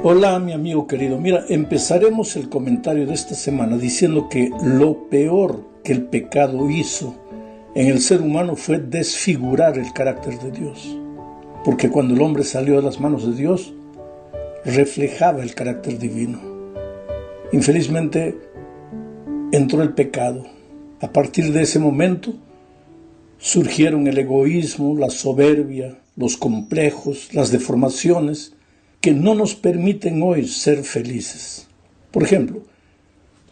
Hola mi amigo querido, mira, empezaremos el comentario de esta semana diciendo que lo peor que el pecado hizo en el ser humano fue desfigurar el carácter de Dios. Porque cuando el hombre salió de las manos de Dios, reflejaba el carácter divino. Infelizmente entró el pecado. A partir de ese momento surgieron el egoísmo, la soberbia, los complejos, las deformaciones que no nos permiten hoy ser felices. Por ejemplo,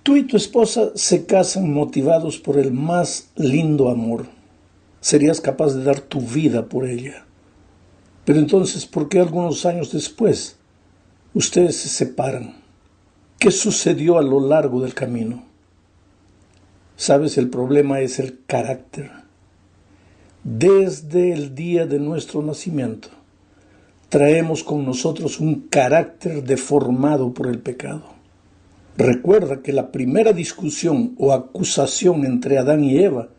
tú y tu esposa se casan motivados por el más lindo amor. Serías capaz de dar tu vida por ella. Pero entonces, ¿por qué algunos años después ustedes se separan? ¿Qué sucedió a lo largo del camino? ¿Sabes? El problema es el carácter. Desde el día de nuestro nacimiento, traemos con nosotros un carácter deformado por el pecado. Recuerda que la primera discusión o acusación entre Adán y Eva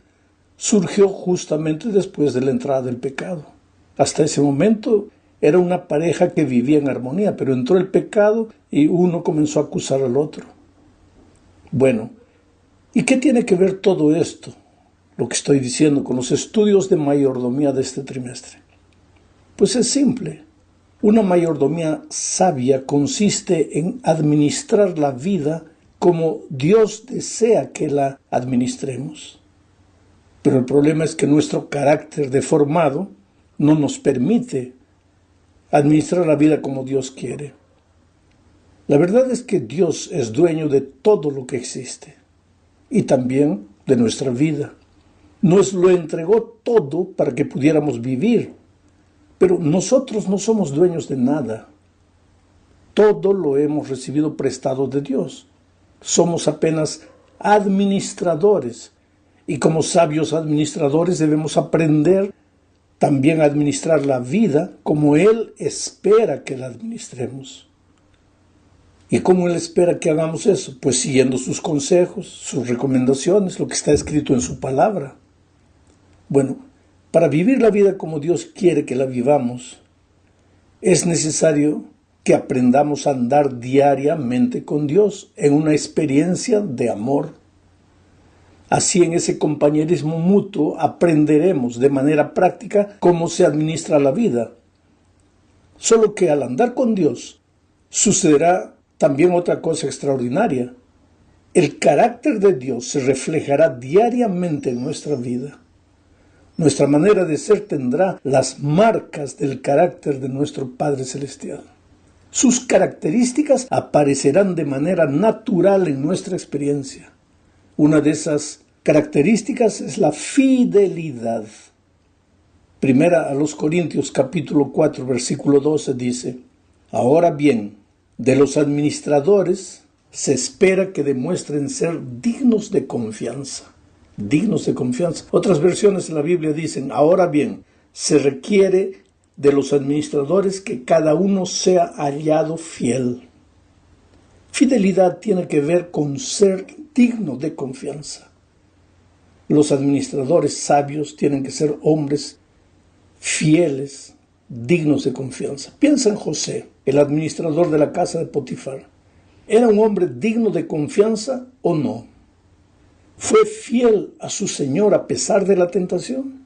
surgió justamente después de la entrada del pecado. Hasta ese momento era una pareja que vivía en armonía, pero entró el pecado y uno comenzó a acusar al otro. Bueno, ¿y qué tiene que ver todo esto, lo que estoy diciendo, con los estudios de mayordomía de este trimestre? Pues es simple. Una mayordomía sabia consiste en administrar la vida como Dios desea que la administremos. Pero el problema es que nuestro carácter deformado no nos permite administrar la vida como Dios quiere. La verdad es que Dios es dueño de todo lo que existe y también de nuestra vida. Nos lo entregó todo para que pudiéramos vivir. Pero nosotros no somos dueños de nada. Todo lo hemos recibido prestado de Dios. Somos apenas administradores. Y como sabios administradores debemos aprender también a administrar la vida como Él espera que la administremos. ¿Y cómo Él espera que hagamos eso? Pues siguiendo sus consejos, sus recomendaciones, lo que está escrito en su palabra. Bueno, para vivir la vida como Dios quiere que la vivamos, es necesario que aprendamos a andar diariamente con Dios en una experiencia de amor. Así, en ese compañerismo mutuo aprenderemos de manera práctica cómo se administra la vida. Solo que al andar con Dios sucederá también otra cosa extraordinaria. El carácter de Dios se reflejará diariamente en nuestra vida. Nuestra manera de ser tendrá las marcas del carácter de nuestro Padre Celestial. Sus características aparecerán de manera natural en nuestra experiencia. Una de esas características es la fidelidad. Primera a los Corintios capítulo 4 versículo 12 dice: Ahora bien, de los administradores se espera que demuestren ser dignos de confianza. Dignos de confianza. Otras versiones de la Biblia dicen: ahora bien, se requiere de los administradores que cada uno sea hallado fiel. Fidelidad tiene que ver con ser digno de confianza. Los administradores sabios tienen que ser hombres fieles, dignos de confianza. Piensa en José, el administrador de la casa de Potifar. ¿Era un hombre digno de confianza o no? ¿Fue fiel a su Señor a pesar de la tentación?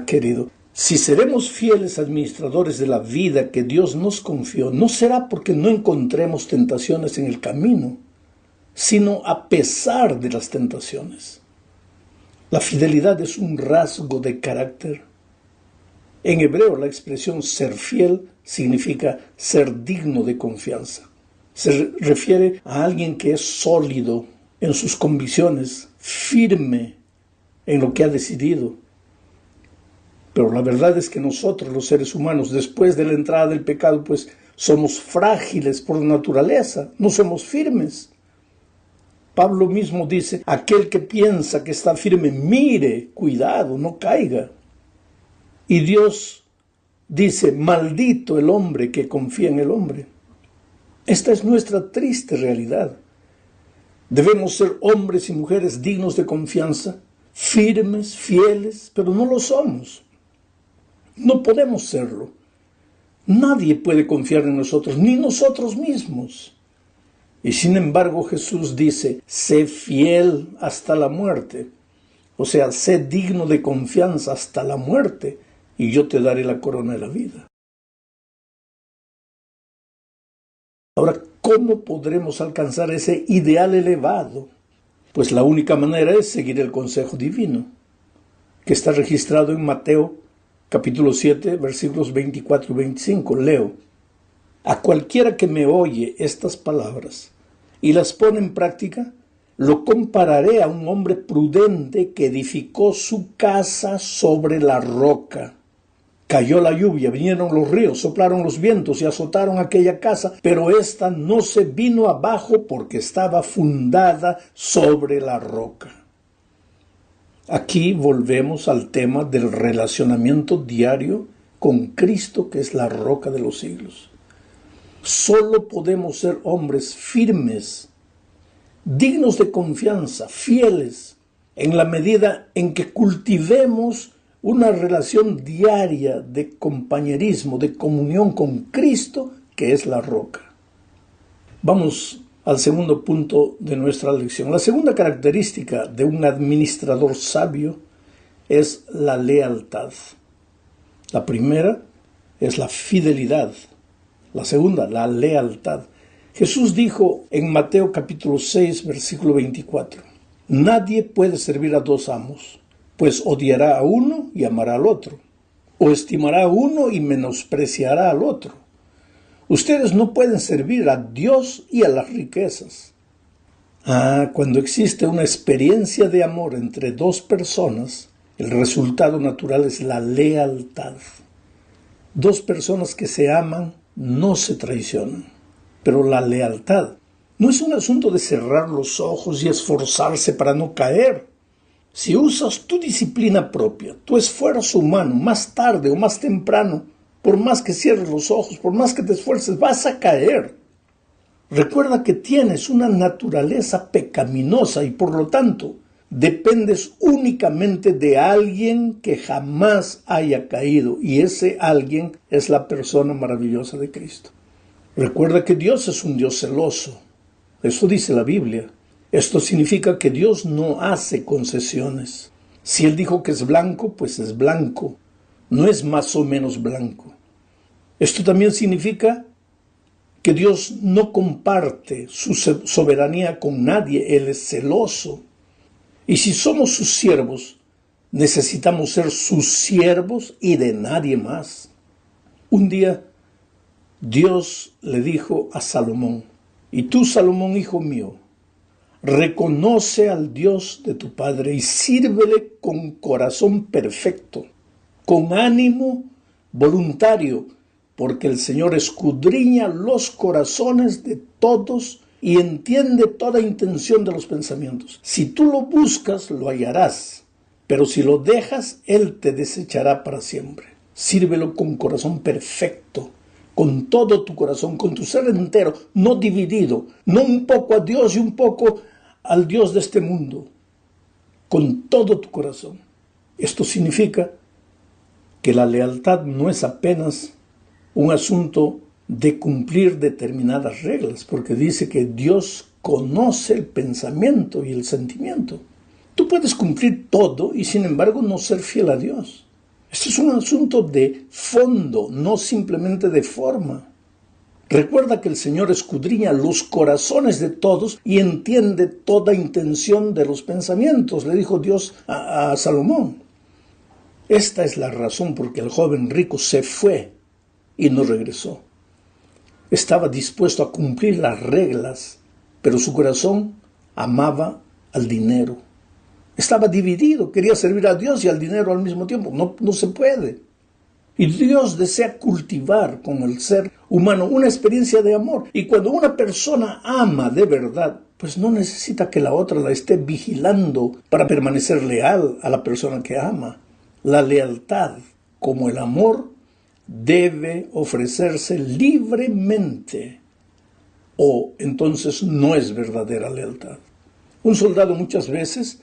Querido, si seremos fieles administradores de la vida que Dios nos confió, no será porque no encontremos tentaciones en el camino, sino a pesar de las tentaciones. La fidelidad es un rasgo de carácter. En hebreo, la expresión ser fiel significa ser digno de confianza. Se refiere a alguien que es sólido en sus convicciones, firme en lo que ha decidido. Pero la verdad es que nosotros, los seres humanos, después de la entrada del pecado, pues somos frágiles por naturaleza, no somos firmes. Pablo mismo dice: aquel que piensa que está firme, mire, cuidado, no caiga. Y Dios dice: maldito el hombre que confía en el hombre. Esta es nuestra triste realidad. Debemos ser hombres y mujeres dignos de confianza, firmes, fieles, pero no lo somos. No podemos serlo. Nadie puede confiar en nosotros, ni nosotros mismos. Y sin embargo Jesús dice, sé fiel hasta la muerte. O sea, sé digno de confianza hasta la muerte, y yo te daré la corona de la vida. Ahora, ¿cómo podremos alcanzar ese ideal elevado? Pues la única manera es seguir el consejo divino, que está registrado en Mateo capítulo 7, versículos 24 y 25. Leo: a cualquiera que me oye estas palabras y las pone en práctica, lo compararé a un hombre prudente que edificó su casa sobre la roca. Cayó la lluvia, vinieron los ríos, soplaron los vientos y azotaron aquella casa, pero ésta no se vino abajo porque estaba fundada sobre la roca. Aquí volvemos al tema del relacionamiento diario con Cristo, que es la roca de los siglos. Solo podemos ser hombres firmes, dignos de confianza, fieles, en la medida en que cultivemos una relación diaria de compañerismo, de comunión con Cristo, que es la roca. Vamos al segundo punto de nuestra lección. La segunda característica de un administrador sabio es la lealtad. La primera es la fidelidad. La segunda, la lealtad. Jesús dijo en Mateo capítulo 6, versículo 24, nadie puede servir a dos amos, pues odiará a uno y amará al otro, o estimará a uno y menospreciará al otro. Ustedes no pueden servir a Dios y a las riquezas. Cuando existe una experiencia de amor entre dos personas, el resultado natural es la lealtad. Dos personas que se aman no se traicionan. Pero la lealtad no es un asunto de cerrar los ojos y esforzarse para no caer. Si usas tu disciplina propia, tu esfuerzo humano, más tarde o más temprano, por más que cierres los ojos, por más que te esfuerces, vas a caer. Recuerda que tienes una naturaleza pecaminosa y por lo tanto dependes únicamente de alguien que jamás haya caído, y ese alguien es la persona maravillosa de Cristo. Recuerda que Dios es un Dios celoso. Eso dice la Biblia. Esto significa que Dios no hace concesiones. Si Él dijo que es blanco, pues es blanco. No es más o menos blanco. Esto también significa que Dios no comparte su soberanía con nadie. Él es celoso. Y si somos sus siervos, necesitamos ser sus siervos y de nadie más. Un día, Dios le dijo a Salomón, y tú, Salomón, hijo mío, reconoce al Dios de tu padre y sírvele con corazón perfecto, con ánimo voluntario, porque el Señor escudriña los corazones de todos y entiende toda intención de los pensamientos. Si tú lo buscas, lo hallarás, pero si lo dejas, Él te desechará para siempre. Sírvelo con corazón perfecto, con todo tu corazón, con tu ser entero, no dividido, no un poco a Dios y un poco al Dios de este mundo, con todo tu corazón. Esto significa que la lealtad no es apenas un asunto de cumplir determinadas reglas, porque dice que Dios conoce el pensamiento y el sentimiento. Tú puedes cumplir todo y sin embargo no ser fiel a Dios. Esto es un asunto de fondo, no simplemente de forma. Recuerda que el Señor escudriña los corazones de todos y entiende toda intención de los pensamientos, le dijo Dios a Salomón. Esta es la razón por que el joven rico se fue y no regresó. Estaba dispuesto a cumplir las reglas, pero su corazón amaba al dinero. Estaba dividido, quería servir a Dios y al dinero al mismo tiempo. No se puede. Y Dios desea cultivar con el ser humano una experiencia de amor. Y cuando una persona ama de verdad, pues no necesita que la otra la esté vigilando para permanecer leal a la persona que ama. La lealtad, como el amor, debe ofrecerse libremente, o entonces no es verdadera lealtad. Un soldado muchas veces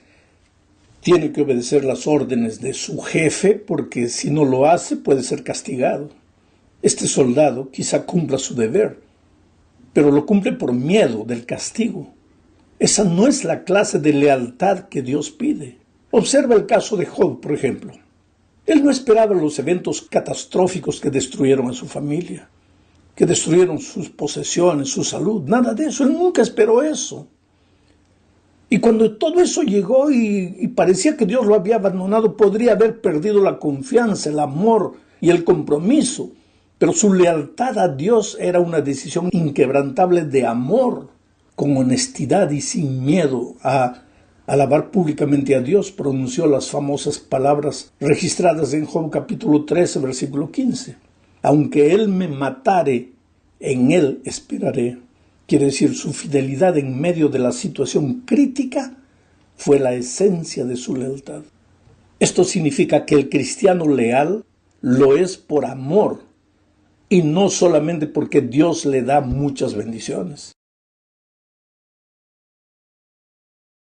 tiene que obedecer las órdenes de su jefe porque si no lo hace puede ser castigado. Este soldado quizá cumpla su deber, pero lo cumple por miedo del castigo. Esa no es la clase de lealtad que Dios pide. Observa el caso de Job, por ejemplo. Él no esperaba los eventos catastróficos que destruyeron a su familia, que destruyeron sus posesiones, su salud, nada de eso. Él nunca esperó eso. Y cuando todo eso llegó y parecía que Dios lo había abandonado, podría haber perdido la confianza, el amor y el compromiso. Pero su lealtad a Dios era una decisión inquebrantable de amor, con honestidad y sin miedo a alabar públicamente a Dios. Pronunció las famosas palabras registradas en Job capítulo 13, versículo 15. Aunque Él me matare, en Él esperaré. Quiere decir, su fidelidad en medio de la situación crítica fue la esencia de su lealtad. Esto significa que el cristiano leal lo es por amor y no solamente porque Dios le da muchas bendiciones.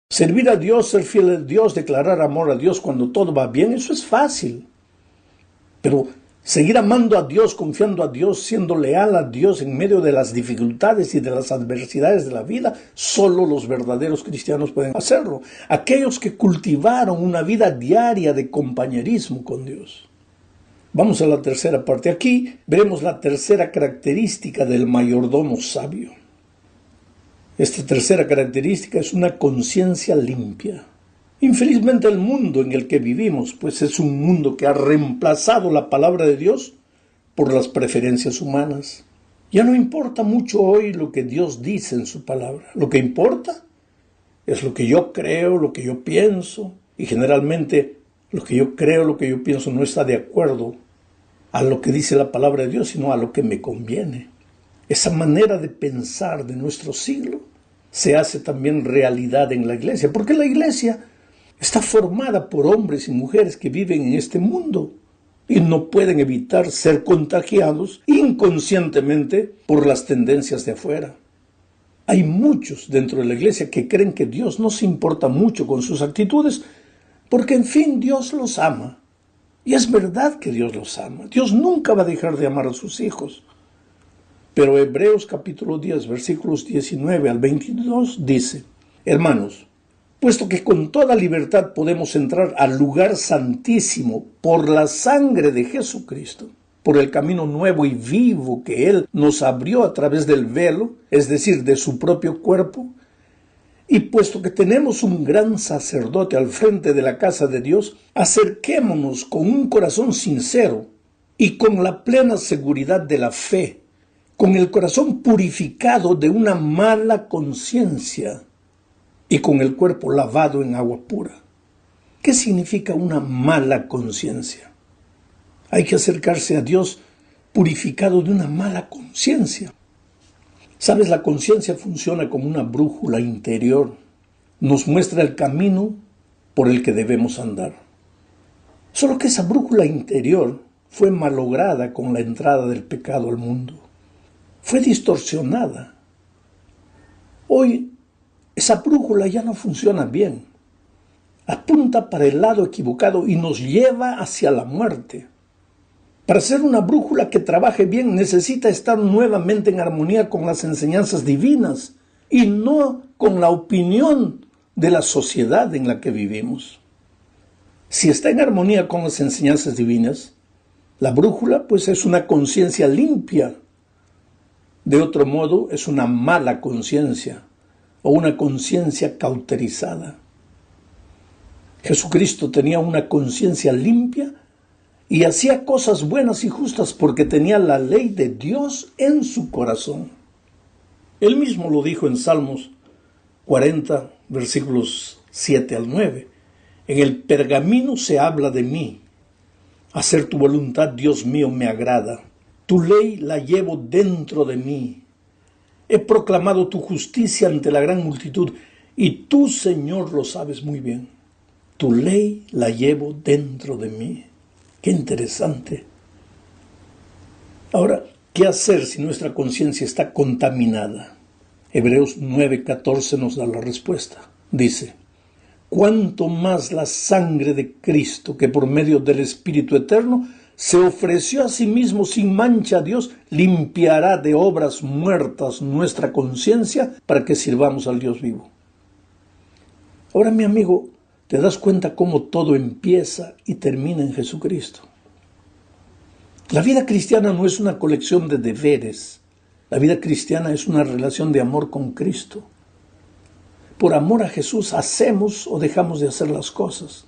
Servir a Dios, ser fiel a Dios, declarar amor a Dios cuando todo va bien, eso es fácil. Pero seguir amando a Dios, confiando a Dios, siendo leal a Dios en medio de las dificultades y de las adversidades de la vida, solo los verdaderos cristianos pueden hacerlo. Aquellos que cultivaron una vida diaria de compañerismo con Dios. Vamos a la tercera parte. Aquí veremos la tercera característica del mayordomo sabio. Esta tercera característica es una conciencia limpia. Infelizmente el mundo en el que vivimos, pues es un mundo que ha reemplazado la palabra de Dios por las preferencias humanas. Ya no importa mucho hoy lo que Dios dice en su palabra. Lo que importa es lo que yo creo, lo que yo pienso, y generalmente lo que yo creo, lo que yo pienso no está de acuerdo a lo que dice la palabra de Dios, sino a lo que me conviene. Esa manera de pensar de nuestro siglo se hace también realidad en la iglesia, porque la iglesia está formada por hombres y mujeres que viven en este mundo y no pueden evitar ser contagiados inconscientemente por las tendencias de afuera. Hay muchos dentro de la iglesia que creen que Dios no se importa mucho con sus actitudes porque, en fin, Dios los ama. Y es verdad que Dios los ama. Dios nunca va a dejar de amar a sus hijos. Pero Hebreos capítulo 10, versículos 19 al 22 dice: Hermanos, puesto que con toda libertad podemos entrar al lugar santísimo por la sangre de Jesucristo, por el camino nuevo y vivo que Él nos abrió a través del velo, es decir, de su propio cuerpo, y puesto que tenemos un gran sacerdote al frente de la casa de Dios, acerquémonos con un corazón sincero y con la plena seguridad de la fe, con el corazón purificado de una mala conciencia y con el cuerpo lavado en agua pura. ¿Qué significa una mala conciencia? Hay que acercarse a Dios purificado de una mala conciencia. ¿Sabes? La conciencia funciona como una brújula interior. Nos muestra el camino por el que debemos andar. Solo que esa brújula interior fue malograda con la entrada del pecado al mundo. Fue distorsionada. Hoy esa brújula ya no funciona bien. Apunta para el lado equivocado y nos lleva hacia la muerte. Para ser una brújula que trabaje bien necesita estar nuevamente en armonía con las enseñanzas divinas y no con la opinión de la sociedad en la que vivimos. Si está en armonía con las enseñanzas divinas, la brújula pues es una conciencia limpia. De otro modo es una mala conciencia o una conciencia cauterizada. Jesucristo tenía una conciencia limpia y hacía cosas buenas y justas porque tenía la ley de Dios en su corazón. Él mismo lo dijo en Salmos 40, versículos 7 al 9. En el pergamino se habla de mí. Hacer tu voluntad, Dios mío, me agrada. Tu ley la llevo dentro de mí. He proclamado tu justicia ante la gran multitud y tú, Señor, lo sabes muy bien. Tu ley la llevo dentro de mí. ¡Qué interesante! Ahora, ¿qué hacer si nuestra conciencia está contaminada? Hebreos 9:14 nos da la respuesta. Dice: cuanto más la sangre de Cristo, que por medio del Espíritu Eterno se ofreció a sí mismo sin mancha a Dios, limpiará de obras muertas nuestra conciencia para que sirvamos al Dios vivo. Ahora, mi amigo, te das cuenta cómo todo empieza y termina en Jesucristo. La vida cristiana no es una colección de deberes. La vida cristiana es una relación de amor con Cristo. Por amor a Jesús hacemos o dejamos de hacer las cosas.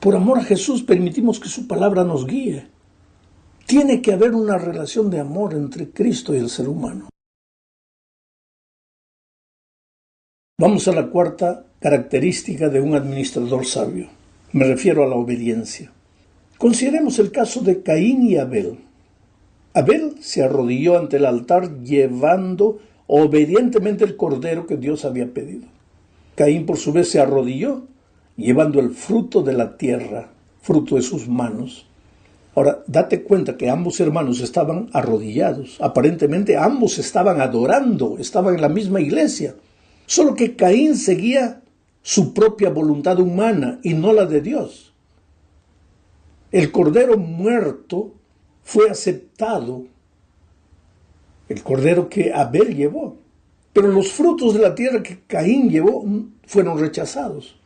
Por amor a Jesús permitimos que su palabra nos guíe. Tiene que haber una relación de amor entre Cristo y el ser humano. Vamos a la cuarta característica de un administrador sabio. Me refiero a la obediencia. Consideremos el caso de Caín y Abel. Abel se arrodilló ante el altar llevando obedientemente el cordero que Dios había pedido. Caín por su vez se arrodilló llevando el fruto de la tierra, fruto de sus manos. Ahora, date cuenta que ambos hermanos estaban arrodillados. Aparentemente ambos estaban adorando, estaban en la misma iglesia. Solo que Caín seguía su propia voluntad humana y no la de Dios. El cordero muerto fue aceptado, el cordero que Abel llevó, pero los frutos de la tierra que Caín llevó fueron rechazados.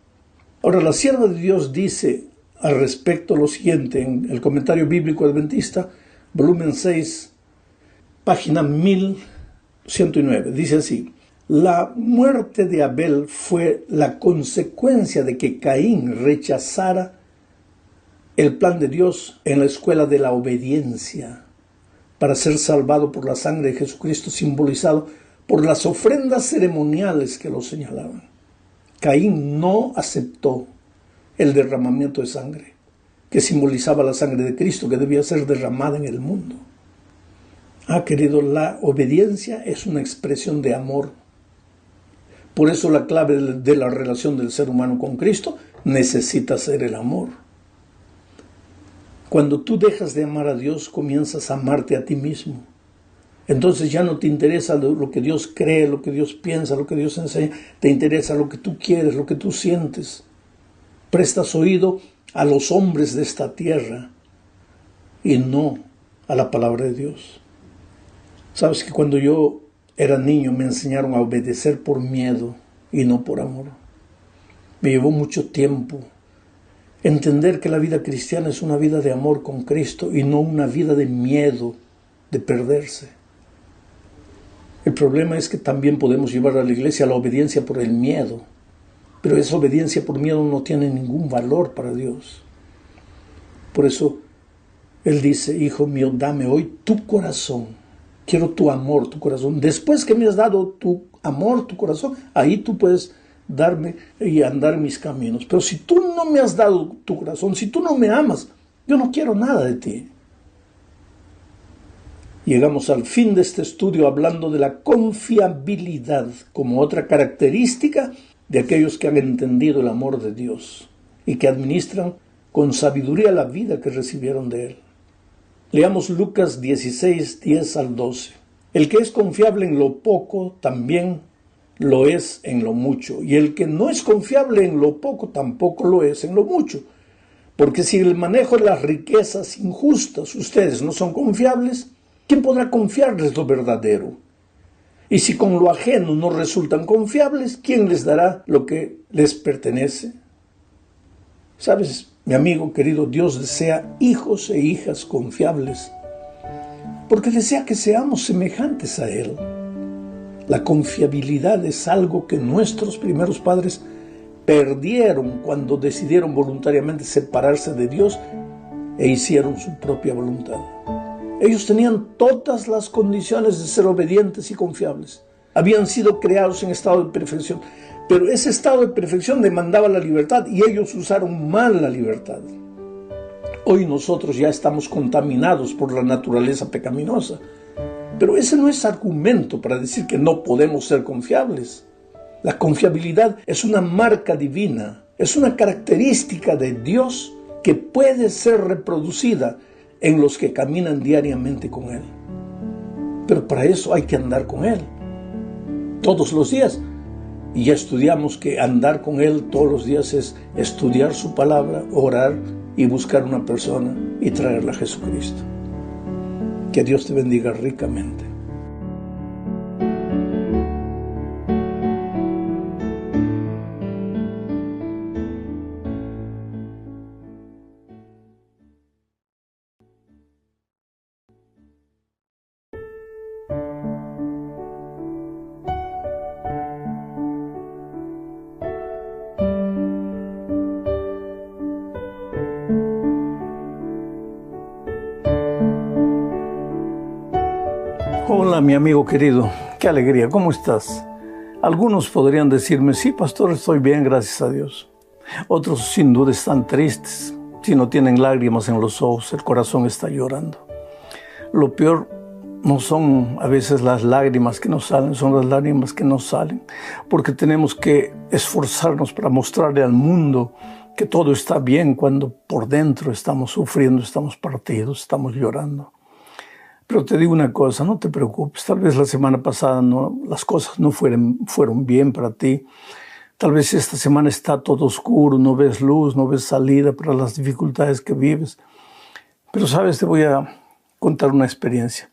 Ahora, la sierva de Dios dice al respecto lo siguiente en el Comentario Bíblico Adventista, volumen 6, página 1109. Dice así: la muerte de Abel fue la consecuencia de que Caín rechazara el plan de Dios en la escuela de la obediencia para ser salvado por la sangre de Jesucristo, simbolizado por las ofrendas ceremoniales que lo señalaban. Caín no aceptó el derramamiento de sangre, que simbolizaba la sangre de Cristo, que debía ser derramada en el mundo. Querido, la obediencia es una expresión de amor. Por eso la clave de la relación del ser humano con Cristo necesita ser el amor. Cuando tú dejas de amar a Dios, comienzas a amarte a ti mismo. Entonces ya no te interesa lo que Dios cree, lo que Dios piensa, lo que Dios enseña. Te interesa lo que tú quieres, lo que tú sientes. Prestas oído a los hombres de esta tierra y no a la palabra de Dios. Sabes que cuando yo era niño me enseñaron a obedecer por miedo y no por amor. Me llevó mucho tiempo entender que la vida cristiana es una vida de amor con Cristo y no una vida de miedo, de perderse. El problema es que también podemos llevar a la iglesia la obediencia por el miedo, pero esa obediencia por miedo no tiene ningún valor para Dios. Por eso Él dice: hijo mío, dame hoy tu corazón. Quiero tu amor, tu corazón. Después que me has dado tu amor, tu corazón, ahí tú puedes darme y andar mis caminos. Pero si tú no me has dado tu corazón, si tú no me amas, yo no quiero nada de ti. Llegamos al fin de este estudio hablando de la confiabilidad como otra característica de aquellos que han entendido el amor de Dios y que administran con sabiduría la vida que recibieron de Él. Leamos Lucas 16, 10 al 12. El que es confiable en lo poco, también lo es en lo mucho. Y el que no es confiable en lo poco, tampoco lo es en lo mucho. Porque si el manejo de las riquezas injustas ustedes no son confiables, ¿quién podrá confiarles lo verdadero? Y si con lo ajeno no resultan confiables, ¿quién les dará lo que les pertenece? ¿Sabes, mi amigo querido? Dios desea hijos e hijas confiables, porque desea que seamos semejantes a Él. La confiabilidad es algo que nuestros primeros padres perdieron cuando decidieron voluntariamente separarse de Dios e hicieron su propia voluntad. Ellos tenían todas las condiciones de ser obedientes y confiables. Habían sido creados en estado de perfección, pero ese estado de perfección demandaba la libertad y ellos usaron mal la libertad. Hoy nosotros ya estamos contaminados por la naturaleza pecaminosa, pero ese no es argumento para decir que no podemos ser confiables. La confiabilidad es una marca divina, es una característica de Dios que puede ser reproducida en los que caminan diariamente con Él. Pero para eso hay que andar con Él todos los días. Y ya estudiamos que andar con Él todos los días es estudiar su palabra, orar y buscar una persona y traerla a Jesucristo. Que Dios te bendiga ricamente. Hola, mi amigo querido, qué alegría, ¿cómo estás? Algunos podrían decirme, sí, pastor, estoy bien, gracias a Dios. Otros sin duda están tristes, si no tienen lágrimas en los ojos, el corazón está llorando. Lo peor no son a veces las lágrimas que nos salen, son las lágrimas que nos salen, porque tenemos que esforzarnos para mostrarle al mundo que todo está bien cuando por dentro estamos sufriendo, estamos partidos, estamos llorando. Pero te digo una cosa, no te preocupes, tal vez la semana pasada las cosas no fueron bien para ti. Tal vez esta semana está todo oscuro, no ves luz, no ves salida para las dificultades que vives. Pero sabes, te voy a contar una experiencia.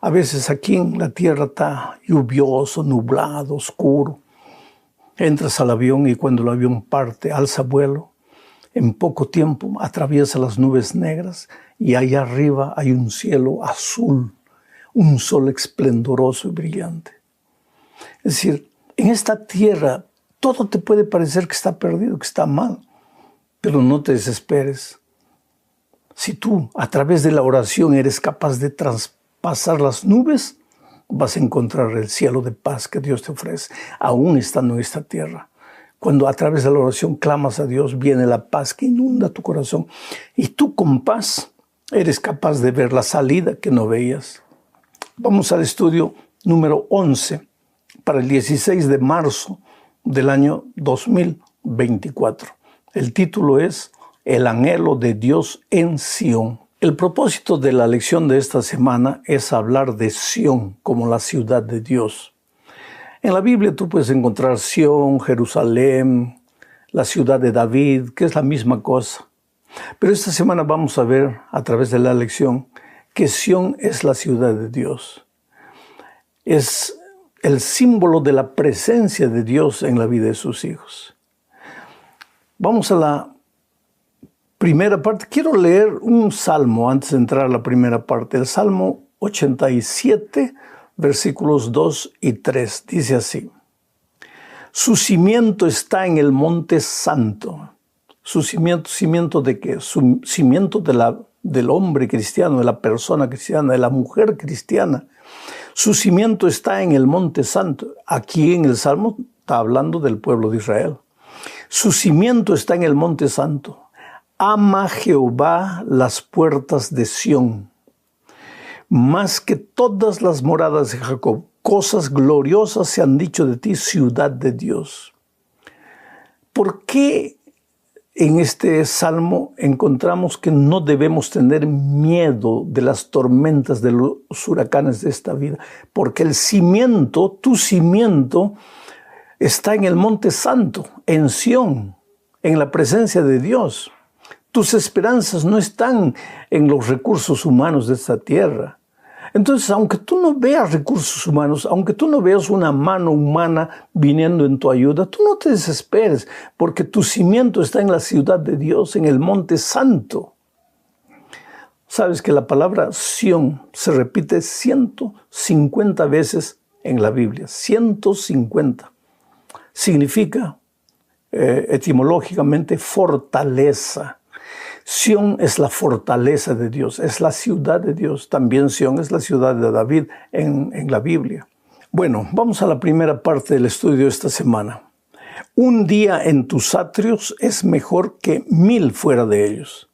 A veces aquí en la tierra está lluvioso, nublado, oscuro. Entras al avión y cuando el avión parte, alza vuelo. En poco tiempo atraviesa las nubes negras y allá arriba hay un cielo azul, un sol esplendoroso y brillante. Es decir, en esta tierra todo te puede parecer que está perdido, que está mal, pero no te desesperes. Si tú a través de la oración eres capaz de traspasar las nubes, vas a encontrar el cielo de paz que Dios te ofrece, aún estando en esta tierra. Cuando a través de la oración clamas a Dios, viene la paz que inunda tu corazón. Y tú con paz eres capaz de ver la salida que no veías. Vamos al estudio número 11 para el 16 de marzo del año 2024. El título es El anhelo de Dios en Sión. El propósito de la lección de esta semana es hablar de Sión como la ciudad de Dios. En la Biblia tú puedes encontrar Sión, Jerusalén, la ciudad de David, que es la misma cosa. Pero esta semana vamos a ver a través de la lección que Sión es la ciudad de Dios. Es el símbolo de la presencia de Dios en la vida de sus hijos. Vamos a la primera parte. Quiero leer un salmo antes de entrar a la primera parte. El Salmo 87, versículos 2 y 3, dice así: su cimiento está en el monte santo. ¿Su cimiento de qué? Su cimiento del hombre cristiano, de la persona cristiana, de la mujer cristiana. Su cimiento está en el monte santo. Aquí en el Salmo está hablando del pueblo de Israel. Su cimiento está en el monte santo. Ama Jehová las puertas de Sión, más que todas las moradas de Jacob. Cosas gloriosas se han dicho de ti, ciudad de Dios. ¿Por qué en este salmo encontramos que no debemos tener miedo de las tormentas, de los huracanes de esta vida? Porque el cimiento, tu cimiento, está en el monte santo, en Sión, en la presencia de Dios. Tus esperanzas no están en los recursos humanos de esta tierra. Entonces, aunque tú no veas recursos humanos, aunque tú no veas una mano humana viniendo en tu ayuda, tú no te desesperes, porque tu cimiento está en la ciudad de Dios, en el monte santo. Sabes que la palabra Sión se repite 150 veces en la Biblia, 150. Significa etimológicamente fortaleza. Sión es la fortaleza de Dios, es la ciudad de Dios. También Sión es la ciudad de David en la Biblia. Bueno, vamos a la primera parte del estudio de esta semana. Un día en tus atrios es mejor que 1000 fuera de ellos.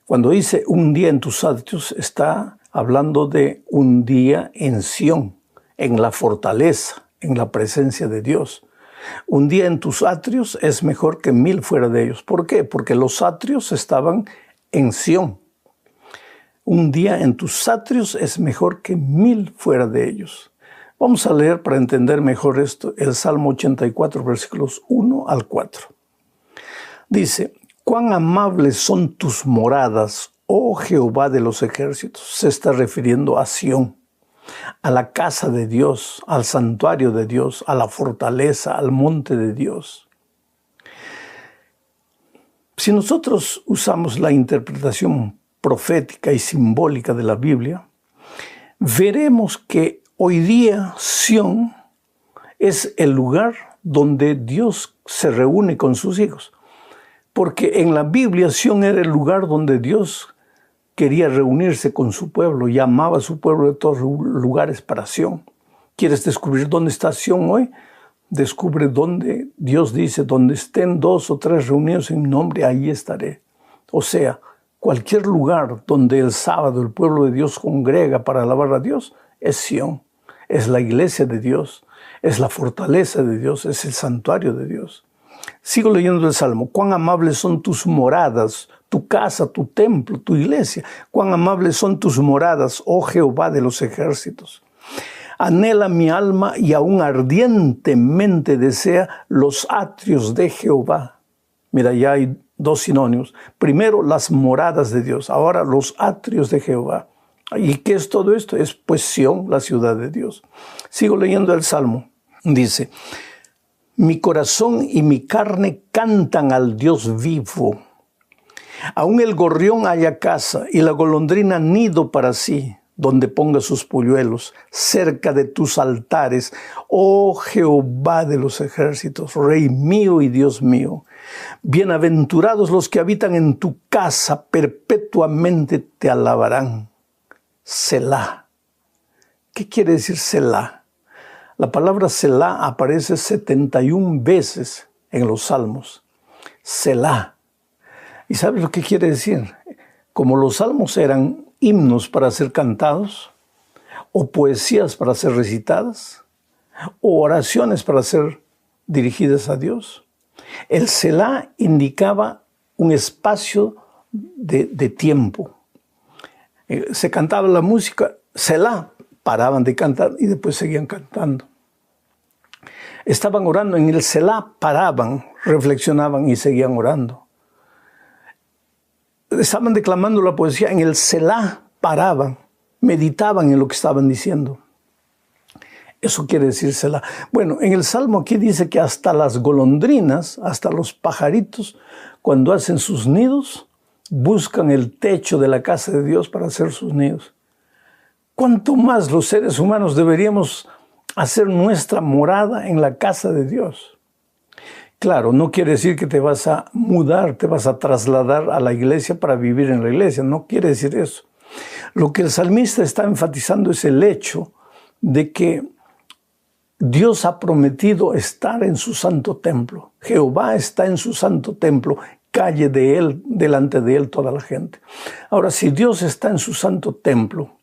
Cuando dice un día en tus atrios, está hablando de un día en Sión, en la fortaleza, en la presencia de Dios. Un día en tus atrios es mejor que 1000 fuera de ellos. ¿Por qué? Porque los atrios estaban en Sión. Un día en tus atrios es mejor que 1000 fuera de ellos. Vamos a leer para entender mejor esto el Salmo 84, versículos 1 al 4. Dice: Cuán amables son tus moradas, oh Jehová de los ejércitos. Se está refiriendo a Sión, a la casa de Dios, al santuario de Dios, a la fortaleza, al monte de Dios. Si nosotros usamos la interpretación profética y simbólica de la Biblia, veremos que hoy día Sión es el lugar donde Dios se reúne con sus hijos. Porque en la Biblia Sión era el lugar donde Dios quería reunirse con su pueblo, llamaba a su pueblo de todos lugares para Sión. ¿Quieres descubrir dónde está Sión hoy? Descubre dónde Dios dice, donde estén 2 o 3 reunidos en mi nombre, ahí estaré. O sea, cualquier lugar donde el sábado el pueblo de Dios congrega para alabar a Dios es Sión, es la iglesia de Dios, es la fortaleza de Dios, es el santuario de Dios. Sigo leyendo el Salmo. Cuán amables son tus moradas, tu casa, tu templo, tu iglesia. Cuán amables son tus moradas, oh Jehová de los ejércitos. Anhela mi alma y aún ardientemente desea los atrios de Jehová. Mira, ya hay 2 sinónimos. Primero, las moradas de Dios. Ahora, los atrios de Jehová. ¿Y qué es todo esto? Es pues Sión, la ciudad de Dios. Sigo leyendo el Salmo. Dice, mi corazón y mi carne cantan al Dios vivo. Aún el gorrión halla casa y la golondrina nido para sí, donde ponga sus polluelos, cerca de tus altares, oh Jehová de los ejércitos, Rey mío y Dios mío. Bienaventurados los que habitan en tu casa, perpetuamente te alabarán. Selah. ¿Qué quiere decir Selah? La palabra Selah aparece 71 veces en los Salmos. Selah. ¿Y sabes lo que quiere decir? Como los salmos eran himnos para ser cantados, o poesías para ser recitadas, o oraciones para ser dirigidas a Dios, el Selah indicaba un espacio de tiempo. Se cantaba la música, Selah, paraban de cantar y después seguían cantando. Estaban orando, en el Selah paraban, reflexionaban y seguían orando. Estaban declamando la poesía, en el Selah paraban, meditaban en lo que estaban diciendo. Eso quiere decir Selah. Bueno, en el Salmo aquí dice que hasta las golondrinas, hasta los pajaritos, cuando hacen sus nidos, buscan el techo de la casa de Dios para hacer sus nidos. ¿Cuánto más los seres humanos deberíamos hacer nuestra morada en la casa de Dios? Claro, no quiere decir que te vas a mudar, te vas a trasladar a la iglesia para vivir en la iglesia. No quiere decir eso. Lo que el salmista está enfatizando es el hecho de que Dios ha prometido estar en su santo templo. Jehová está en su santo templo. Calle de él, delante de él toda la gente. Ahora, si Dios está en su santo templo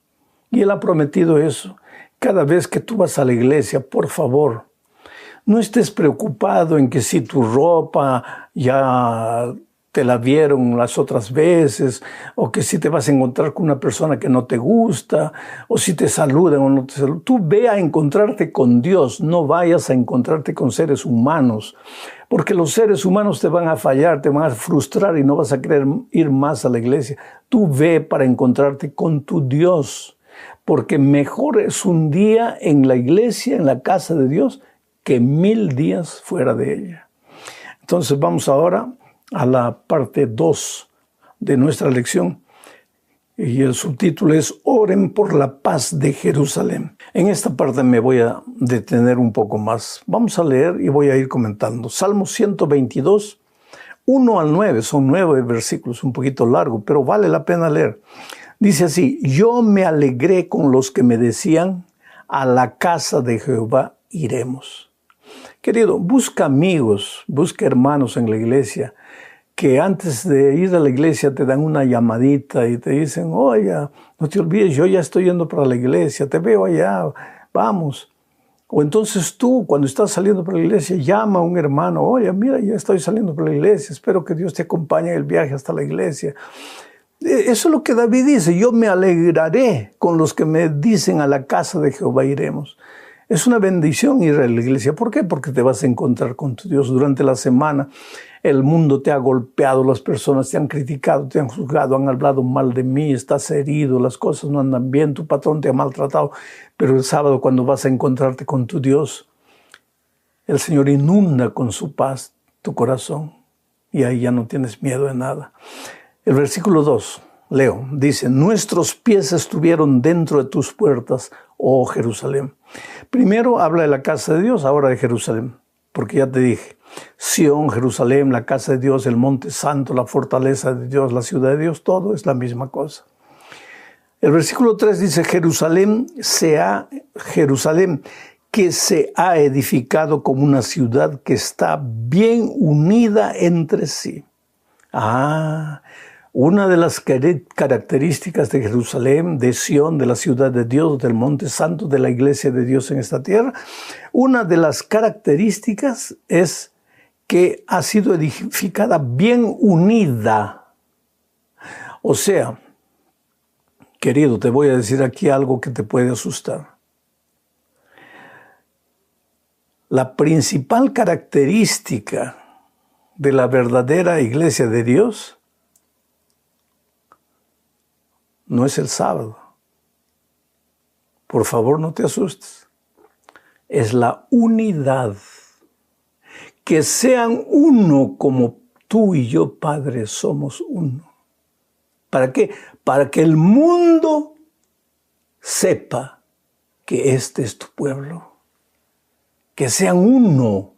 y él ha prometido eso, cada vez que tú vas a la iglesia, por favor, no estés preocupado en que si tu ropa ya te la vieron las otras veces, o que si te vas a encontrar con una persona que no te gusta, o si te saludan o no te saludan. Tú ve a encontrarte con Dios, no vayas a encontrarte con seres humanos, porque los seres humanos te van a fallar, te van a frustrar y no vas a querer ir más a la iglesia. Tú ve para encontrarte con tu Dios, porque mejor es un día en la iglesia, en la casa de Dios, que 1000 días fuera de ella. Entonces vamos ahora a la parte 2 de nuestra lección. Y el subtítulo es Oren por la paz de Jerusalén. En esta parte me voy a detener un poco más. Vamos a leer y voy a ir comentando. Salmo 122, 1 al 9. Son 9 versículos, un poquito largo, pero vale la pena leer. Dice así, yo me alegré con los que me decían, a la casa de Jehová iremos. Querido, busca amigos, busca hermanos en la iglesia, que antes de ir a la iglesia te dan una llamadita y te dicen, oye, no te olvides, yo ya estoy yendo para la iglesia, te veo allá, vamos. O entonces tú, cuando estás saliendo para la iglesia, llama a un hermano, oye, mira, ya estoy saliendo para la iglesia, espero que Dios te acompañe en el viaje hasta la iglesia. Eso es lo que David dice, yo me alegraré con los que me dicen, a la casa de Jehová iremos. Es una bendición ir a la iglesia. ¿Por qué? Porque te vas a encontrar con tu Dios durante la semana. El mundo te ha golpeado, las personas te han criticado, te han juzgado, han hablado mal de mí, estás herido, las cosas no andan bien, tu patrón te ha maltratado. Pero el sábado, cuando vas a encontrarte con tu Dios, el Señor inunda con su paz tu corazón y ahí ya no tienes miedo de nada. El versículo 2, leo, dice, nuestros pies estuvieron dentro de tus puertas, oh Jerusalén. Primero habla de la casa de Dios, ahora de Jerusalén, porque ya te dije, Sión, Jerusalén, la casa de Dios, el monte santo, la fortaleza de Dios, la ciudad de Dios, todo es la misma cosa. El versículo 3 dice, Jerusalén que se ha edificado como una ciudad que está bien unida entre sí. Una de las características de Jerusalén, de Sión, de la ciudad de Dios, del monte santo, de la iglesia de Dios en esta tierra, una de las características es que ha sido edificada bien unida. O sea, querido, te voy a decir aquí algo que te puede asustar. La principal característica de la verdadera iglesia de Dios no es el sábado. Por favor, no te asustes. Es la unidad. Que sean uno como tú y yo, Padre, somos uno. ¿Para qué? Para que el mundo sepa que este es tu pueblo. Que sean uno.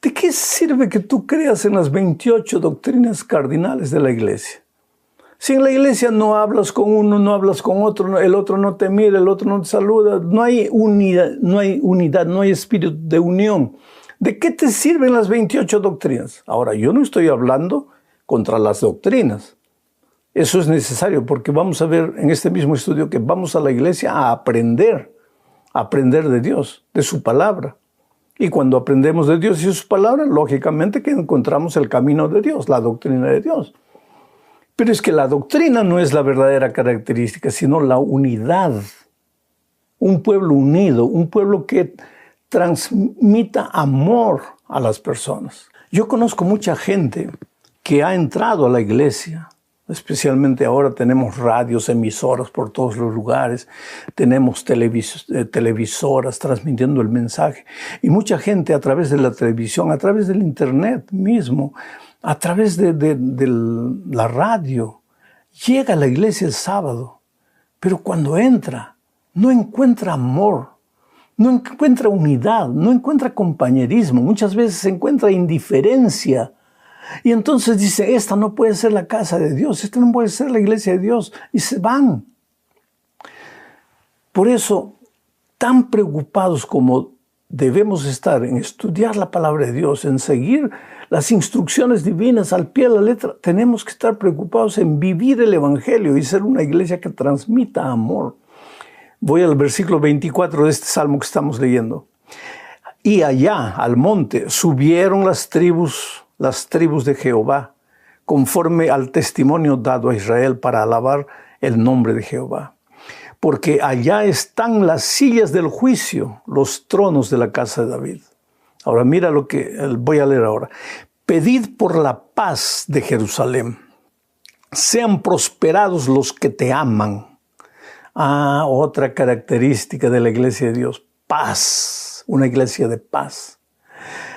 ¿De qué sirve que tú creas en las 28 doctrinas cardinales de la iglesia? Si en la iglesia no hablas con uno, no hablas con otro, el otro no te mira, el otro no te saluda, no hay unidad, no hay espíritu de unión. ¿De qué te sirven las 28 doctrinas? Ahora, yo no estoy hablando contra las doctrinas. Eso es necesario porque vamos a ver en este mismo estudio que vamos a la iglesia a aprender de Dios, de su palabra. Y cuando aprendemos de Dios y de su palabra, lógicamente que encontramos el camino de Dios, la doctrina de Dios. Pero es que la doctrina no es la verdadera característica, sino la unidad. Un pueblo unido, un pueblo que transmita amor a las personas. Yo conozco mucha gente que ha entrado a la iglesia, especialmente ahora tenemos radios, emisoras por todos los lugares, tenemos televisoras transmitiendo el mensaje y mucha gente a través de la televisión, a través del internet mismo, a través de la radio, llega a la iglesia el sábado, pero cuando entra no encuentra amor, no encuentra unidad, no encuentra compañerismo, muchas veces se encuentra indiferencia. Y entonces dice, esta no puede ser la casa de Dios, esta no puede ser la iglesia de Dios, y se van. Por eso, tan preocupados como debemos estar en estudiar la palabra de Dios, en seguir las instrucciones divinas al pie de la letra, tenemos que estar preocupados en vivir el evangelio y ser una iglesia que transmita amor. Voy al versículo 24 de este salmo que estamos leyendo. Y allá, al monte, subieron las tribus de Jehová, conforme al testimonio dado a Israel para alabar el nombre de Jehová. Porque allá están las sillas del juicio, los tronos de la casa de David. Ahora mira lo que voy a leer ahora. Pedid por la paz de Jerusalén. Sean prosperados los que te aman. Otra característica de la iglesia de Dios, paz, una iglesia de paz.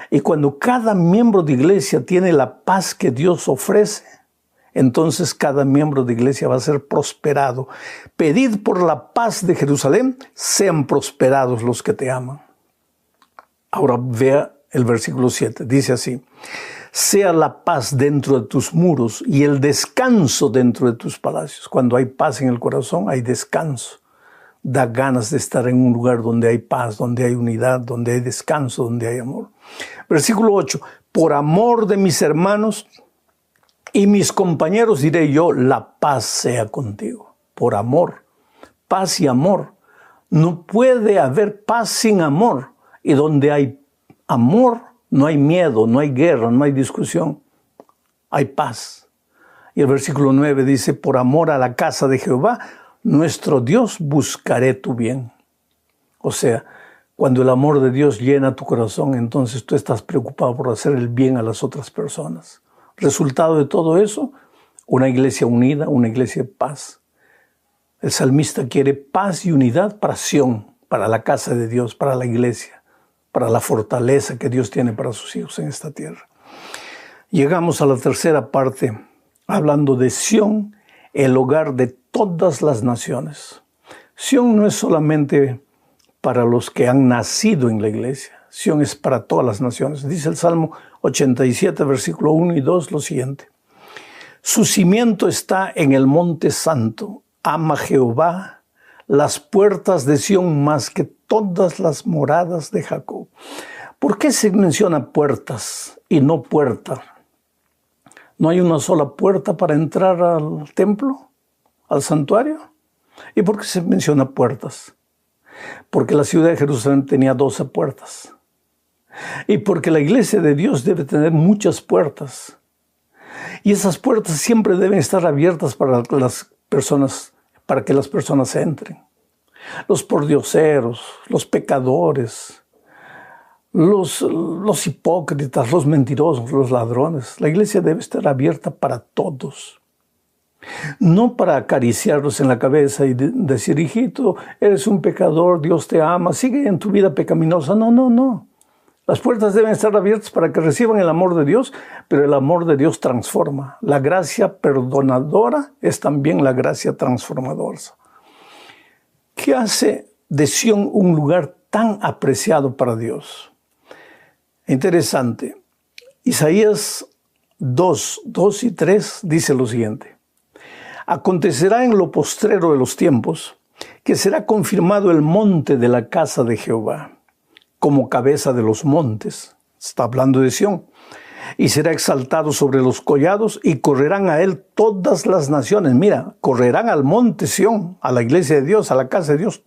Y cuando cada miembro de iglesia tiene la paz que Dios ofrece, entonces cada miembro de iglesia va a ser prosperado. Pedid por la paz de Jerusalén, sean prosperados los que te aman. Ahora vea el versículo 7, dice así, sea la paz dentro de tus muros y el descanso dentro de tus palacios. Cuando hay paz en el corazón, hay descanso. Da ganas de estar en un lugar donde hay paz, donde hay unidad, donde hay descanso, donde hay amor. Versículo 8, por amor de mis hermanos y mis compañeros diré yo, la paz sea contigo. Por amor, paz y amor. No puede haber paz sin amor. Y donde hay amor, no hay miedo, no hay guerra, no hay discusión. Hay paz. Y el versículo 9 dice, por amor a la casa de Jehová, nuestro Dios buscaré tu bien. O sea, cuando el amor de Dios llena tu corazón, entonces tú estás preocupado por hacer el bien a las otras personas. Resultado de todo eso, una iglesia unida, una iglesia de paz. El salmista quiere paz y unidad para Sión, para la casa de Dios, para la iglesia, para la fortaleza que Dios tiene para sus hijos en esta tierra. Llegamos a la tercera parte, hablando de Sión, el hogar de todas las naciones. Sión no es solamente para los que han nacido en la iglesia. Sión es para todas las naciones. Dice el Salmo 87, versículo 1 y 2, lo siguiente. Su cimiento está en el monte santo. Ama Jehová las puertas de Sión más que todas las moradas de Jacob. ¿Por qué se menciona puertas y no puerta? ¿No hay una sola puerta para entrar al templo, al santuario? ¿Y por qué se menciona puertas? Porque la ciudad de Jerusalén tenía 12 puertas. Y porque la iglesia de Dios debe tener muchas puertas. Y esas puertas siempre deben estar abiertas para las personas, para que las personas entren. Los pordioseros, los pecadores, los hipócritas, los mentirosos, los ladrones. La iglesia debe estar abierta para todos. No para acariciarlos en la cabeza y decir, hijito, eres un pecador, Dios te ama, sigue en tu vida pecaminosa. No, no, no. Las puertas deben estar abiertas para que reciban el amor de Dios, pero el amor de Dios transforma. La gracia perdonadora es también la gracia transformadora. ¿Qué hace de Sión un lugar tan apreciado para Dios? Interesante. Isaías 2 y 3 dice lo siguiente. Acontecerá en lo postrero de los tiempos que será confirmado el monte de la casa de Jehová como cabeza de los montes. Está hablando de Sión. Y será exaltado sobre los collados y correrán a él todas las naciones. Mira, correrán al monte Sión, a la iglesia de Dios, a la casa de Dios,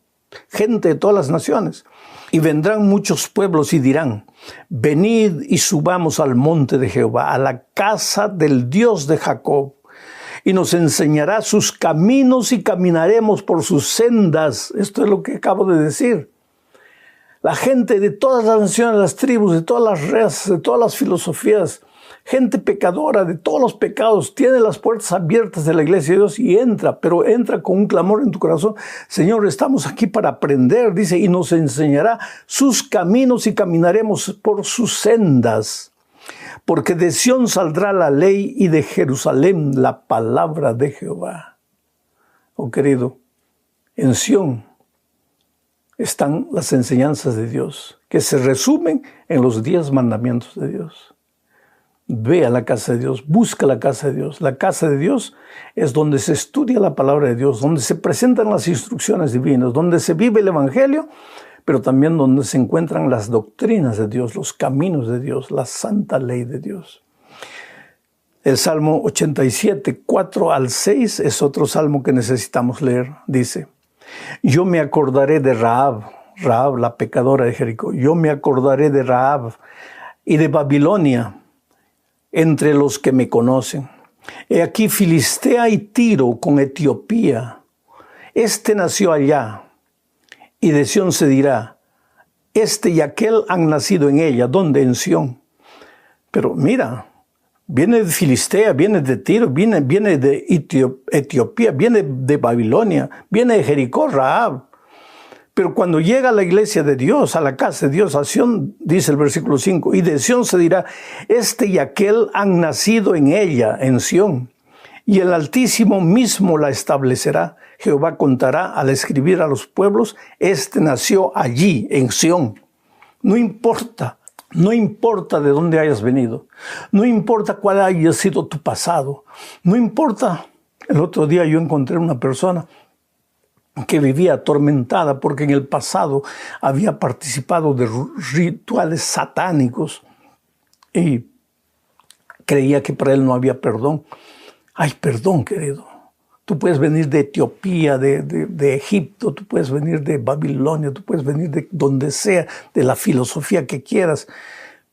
gente de todas las naciones. Y vendrán muchos pueblos y dirán, venid y subamos al monte de Jehová, a la casa del Dios de Jacob. Y nos enseñará sus caminos y caminaremos por sus sendas. Esto es lo que acabo de decir. La gente de todas las naciones, las tribus, de todas las razas, de todas las filosofías, gente pecadora de todos los pecados, tiene las puertas abiertas de la iglesia de Dios y entra, pero entra con un clamor en tu corazón. Señor, estamos aquí para aprender, dice, y nos enseñará sus caminos y caminaremos por sus sendas. Porque de Sión saldrá la ley y de Jerusalén la palabra de Jehová. Oh querido, en Sión están las enseñanzas de Dios, que se resumen en los 10 mandamientos de Dios. Ve a la casa de Dios, busca la casa de Dios. La casa de Dios es donde se estudia la palabra de Dios, donde se presentan las instrucciones divinas, donde se vive el evangelio, pero también donde se encuentran las doctrinas de Dios, los caminos de Dios, la santa ley de Dios. El Salmo 87, 4 al 6 es otro salmo que necesitamos leer. Dice, yo me acordaré de Rahab, la pecadora de Jericó. Yo me acordaré de Rahab y de Babilonia entre los que me conocen. He aquí Filistea y Tiro con Etiopía. Este nació allá. Y de Sión se dirá, este y aquel han nacido en ella. ¿Dónde? En Sión. Pero mira, viene de Filistea, viene de Tiro, viene de Etiopía, viene de Babilonia, viene de Jericó, Rahab. Pero cuando llega a la iglesia de Dios, a la casa de Dios, a Sión, dice el versículo 5, y de Sión se dirá, este y aquel han nacido en ella, en Sión. Y el Altísimo mismo la establecerá. Jehová contará al escribir a los pueblos, este nació allí, en Sión. No importa de dónde hayas venido. No importa cuál haya sido tu pasado. No importa. El otro día yo encontré una persona que vivía atormentada porque en el pasado había participado de rituales satánicos y creía que para él no había perdón. Hay perdón, querido. Tú puedes venir de Etiopía, de Egipto, tú puedes venir de Babilonia, tú puedes venir de donde sea, de la filosofía que quieras,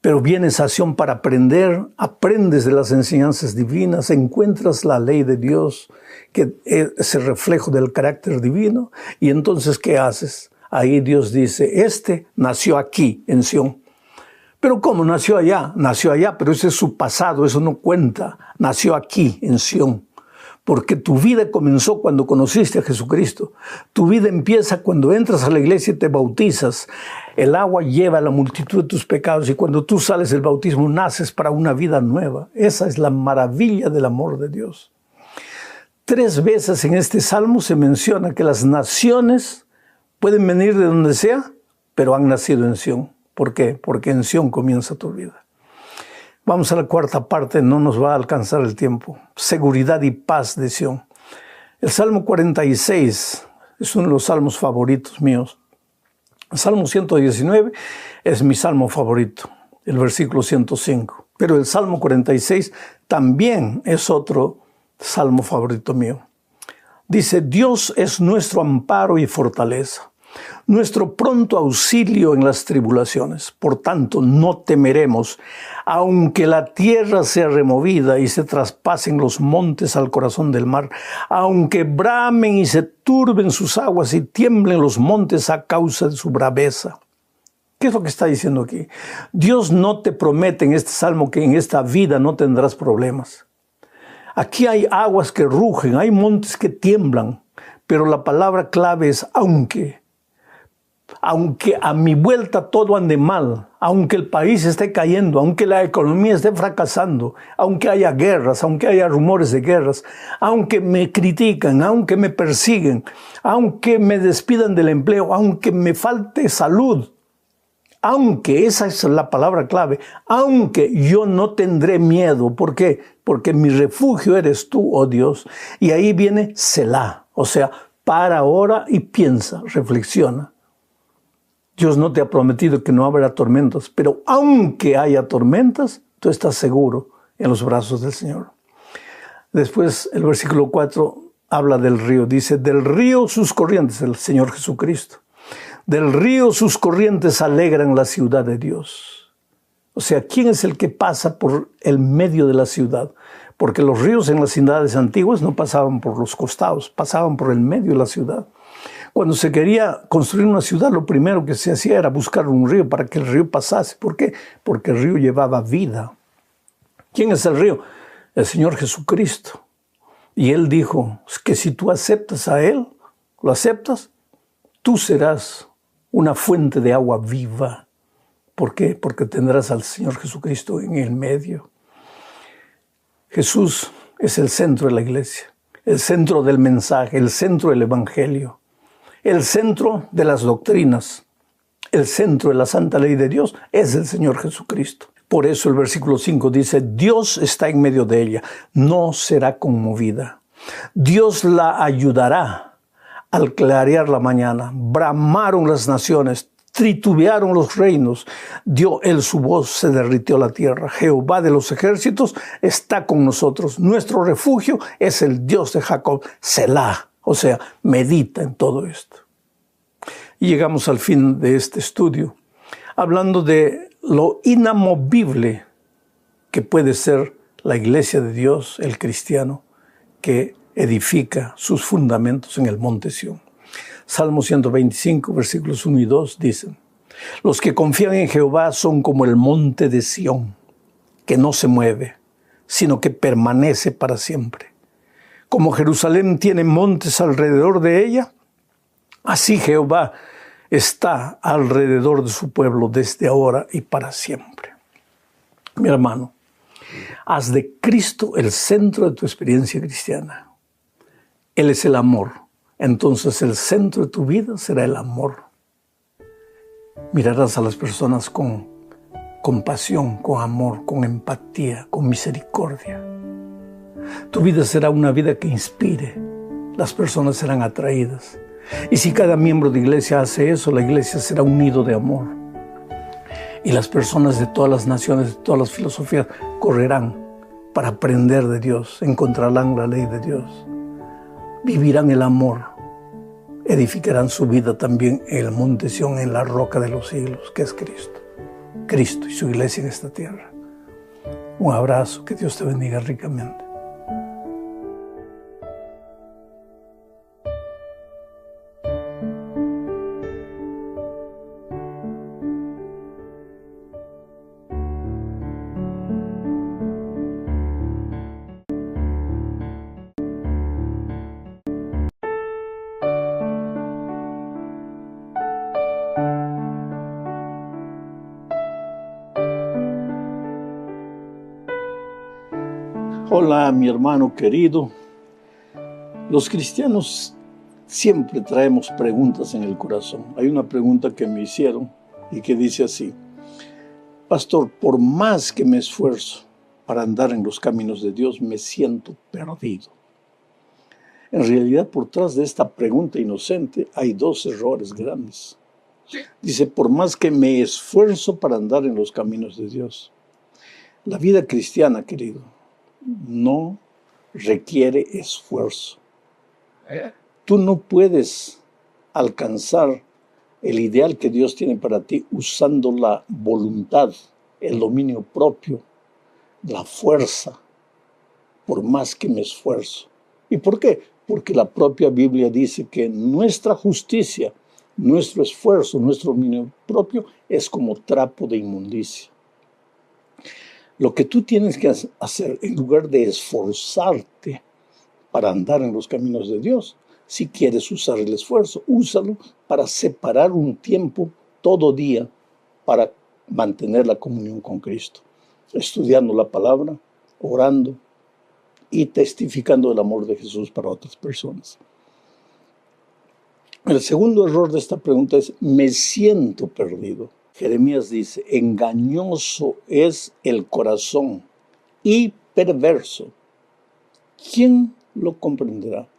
pero vienes a Sión para aprender, aprendes de las enseñanzas divinas, encuentras la ley de Dios, que es el reflejo del carácter divino, y entonces, ¿qué haces? ahí Dios dice, este nació aquí, en Sión. Pero ¿cómo? Nació allá, pero ese es su pasado, eso no cuenta. Nació aquí, en Sión. Porque tu vida comenzó cuando conociste a Jesucristo. Tu vida empieza cuando entras a la iglesia y te bautizas. El agua lleva a la multitud de tus pecados y cuando tú sales del bautismo naces para una vida nueva. Esa es la maravilla del amor de Dios. 3 veces en este salmo se menciona que las naciones pueden venir de donde sea, pero han nacido en Sión. ¿Por qué? Porque en Sión comienza tu vida. Vamos a la cuarta parte, no nos va a alcanzar el tiempo. Seguridad y paz de Sión. El Salmo 46 es uno de los salmos favoritos míos. El Salmo 119 es mi salmo favorito, el versículo 105. Pero el Salmo 46 también es otro salmo favorito mío. Dice, Dios es nuestro amparo y fortaleza, nuestro pronto auxilio en las tribulaciones. Por tanto, no temeremos, aunque la tierra sea removida y se traspasen los montes al corazón del mar, aunque bramen y se turben sus aguas y tiemblen los montes a causa de su braveza. ¿Qué es lo que está diciendo aquí? Dios no te promete en este salmo que en esta vida no tendrás problemas. Aquí hay aguas que rugen, hay montes que tiemblan, pero la palabra clave es aunque. Aunque a mi vuelta todo ande mal, aunque el país esté cayendo, aunque la economía esté fracasando, aunque haya guerras, aunque haya rumores de guerras, aunque me critican, aunque me persiguen, aunque me despidan del empleo, aunque me falte salud, aunque, esa es la palabra clave, aunque yo no tendré miedo. ¿Por qué? Porque mi refugio eres tú, oh Dios. Y ahí viene Selah, o sea, para ahora y piensa, reflexiona. Dios no te ha prometido que no habrá tormentas, pero aunque haya tormentas, tú estás seguro en los brazos del Señor. Después el versículo 4 habla del río, dice, del río sus corrientes, el Señor Jesucristo. Del río sus corrientes alegran la ciudad de Dios. O sea, ¿quién es el que pasa por el medio de la ciudad? Porque los ríos en las ciudades antiguas no pasaban por los costados, pasaban por el medio de la ciudad. Cuando se quería construir una ciudad, lo primero que se hacía era buscar un río para que el río pasase. ¿Por qué? Porque el río llevaba vida. ¿Quién es el río? El Señor Jesucristo. Y Él dijo que si tú aceptas a Él, lo aceptas, tú serás una fuente de agua viva. ¿Por qué? Porque tendrás al Señor Jesucristo en el medio. Jesús es el centro de la iglesia, el centro del mensaje, el centro del evangelio, el centro de las doctrinas, el centro de la santa ley de Dios es el Señor Jesucristo. Por eso el versículo 5 dice, Dios está en medio de ella, no será conmovida. Dios la ayudará. Al clarear la mañana, bramaron las naciones, tritubearon los reinos, dio él su voz, se derritió la tierra. Jehová de los ejércitos está con nosotros. Nuestro refugio es el Dios de Jacob, Selah. O sea, medita en todo esto. Y llegamos al fin de este estudio, hablando de lo inamovible que puede ser la iglesia de Dios, el cristiano, que edifica sus fundamentos en el monte Sión. Salmo 125, versículos 1 y 2 dicen, los que confían en Jehová son como el monte de Sión, que no se mueve, sino que permanece para siempre. Como Jerusalén tiene montes alrededor de ella, así Jehová está alrededor de su pueblo desde ahora y para siempre. Mi hermano, haz de Cristo el centro de tu experiencia cristiana. Él es el amor. Entonces el centro de tu vida será el amor. Mirarás a las personas con compasión, con amor, con empatía, con misericordia. Tu vida será una vida que inspire. Las personas serán atraídas. Y si cada miembro de iglesia hace eso, la iglesia será un nido de amor. Y las personas de todas las naciones, de todas las filosofías, correrán para aprender de Dios, encontrarán la ley de Dios. Vivirán el amor, edificarán su vida también en el monte Sión, en la roca de los siglos, que es Cristo. Cristo y su iglesia en esta tierra. Un abrazo, que Dios te bendiga ricamente. Hola, mi hermano querido. Los cristianos siempre traemos preguntas en el corazón. Hay una pregunta que me hicieron y que dice así: Pastor, por más que me esfuerzo para andar en los caminos de Dios, me siento perdido. En realidad, por detrás de esta pregunta inocente hay dos errores grandes. Dice, por más que me esfuerzo para andar en los caminos de Dios. La vida cristiana, querido, no requiere esfuerzo. Tú no puedes alcanzar el ideal que Dios tiene para ti usando la voluntad, el dominio propio, la fuerza, por más que me esfuerzo. ¿Y por qué? Porque la propia Biblia dice que nuestra justicia, nuestro esfuerzo, nuestro dominio propio es como trapo de inmundicia. Lo que tú tienes que hacer, en lugar de esforzarte para andar en los caminos de Dios, si quieres usar el esfuerzo, úsalo para separar un tiempo todo día para mantener la comunión con Cristo, estudiando la palabra, orando y testificando el amor de Jesús para otras personas. El segundo error de esta pregunta es, me siento perdido. Jeremías dice, engañoso es el corazón y perverso. ¿Quién lo comprenderá?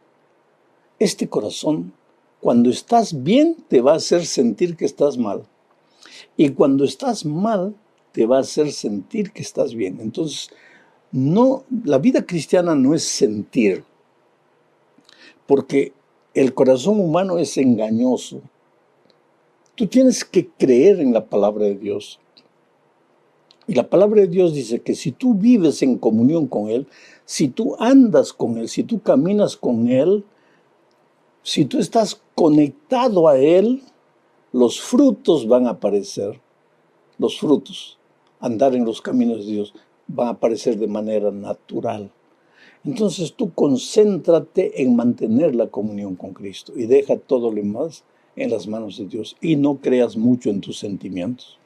Este corazón, cuando estás bien, te va a hacer sentir que estás mal. Y cuando estás mal, te va a hacer sentir que estás bien. Entonces, la vida cristiana no es sentir, porque el corazón humano es engañoso. Tú tienes que creer en la palabra de Dios. Y la palabra de Dios dice que si tú vives en comunión con Él, si tú andas con Él, si tú caminas con Él, si tú estás conectado a Él, los frutos van a aparecer. Los frutos, andar en los caminos de Dios, van a aparecer de manera natural. Entonces tú concéntrate en mantener la comunión con Cristo y deja todo lo demás en las manos de Dios y no creas mucho en tus sentimientos.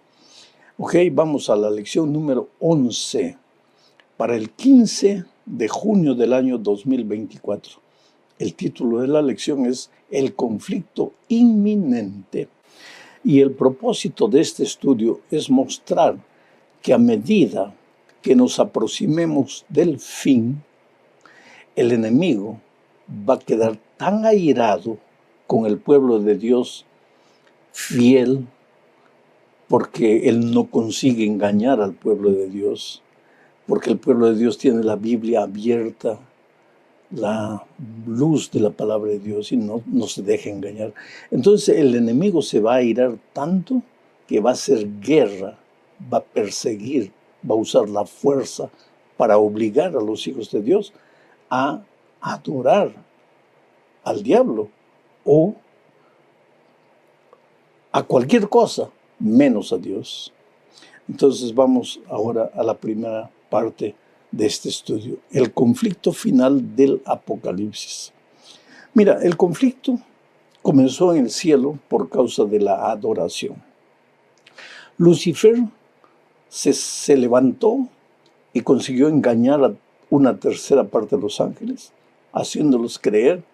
Ok, vamos a la lección número 11 para el 15 de junio del año 2024. El título de la lección es El conflicto inminente. Y el propósito de este estudio es mostrar que a medida que nos aproximemos del fin, el enemigo va a quedar tan airado con el pueblo de Dios fiel, porque él no consigue engañar al pueblo de Dios, porque el pueblo de Dios tiene la Biblia abierta, la luz de la palabra de Dios y no se deja engañar. Entonces el enemigo se va a airar tanto que va a hacer guerra, va a perseguir, va a usar la fuerza para obligar a los hijos de Dios a adorar al diablo o a cualquier cosa menos a Dios. Entonces vamos ahora a la primera parte de este estudio, el conflicto final del Apocalipsis. Mira, el conflicto comenzó en el cielo por causa de la adoración. Lucifer se levantó y consiguió engañar a una tercera parte de los ángeles, haciéndolos creer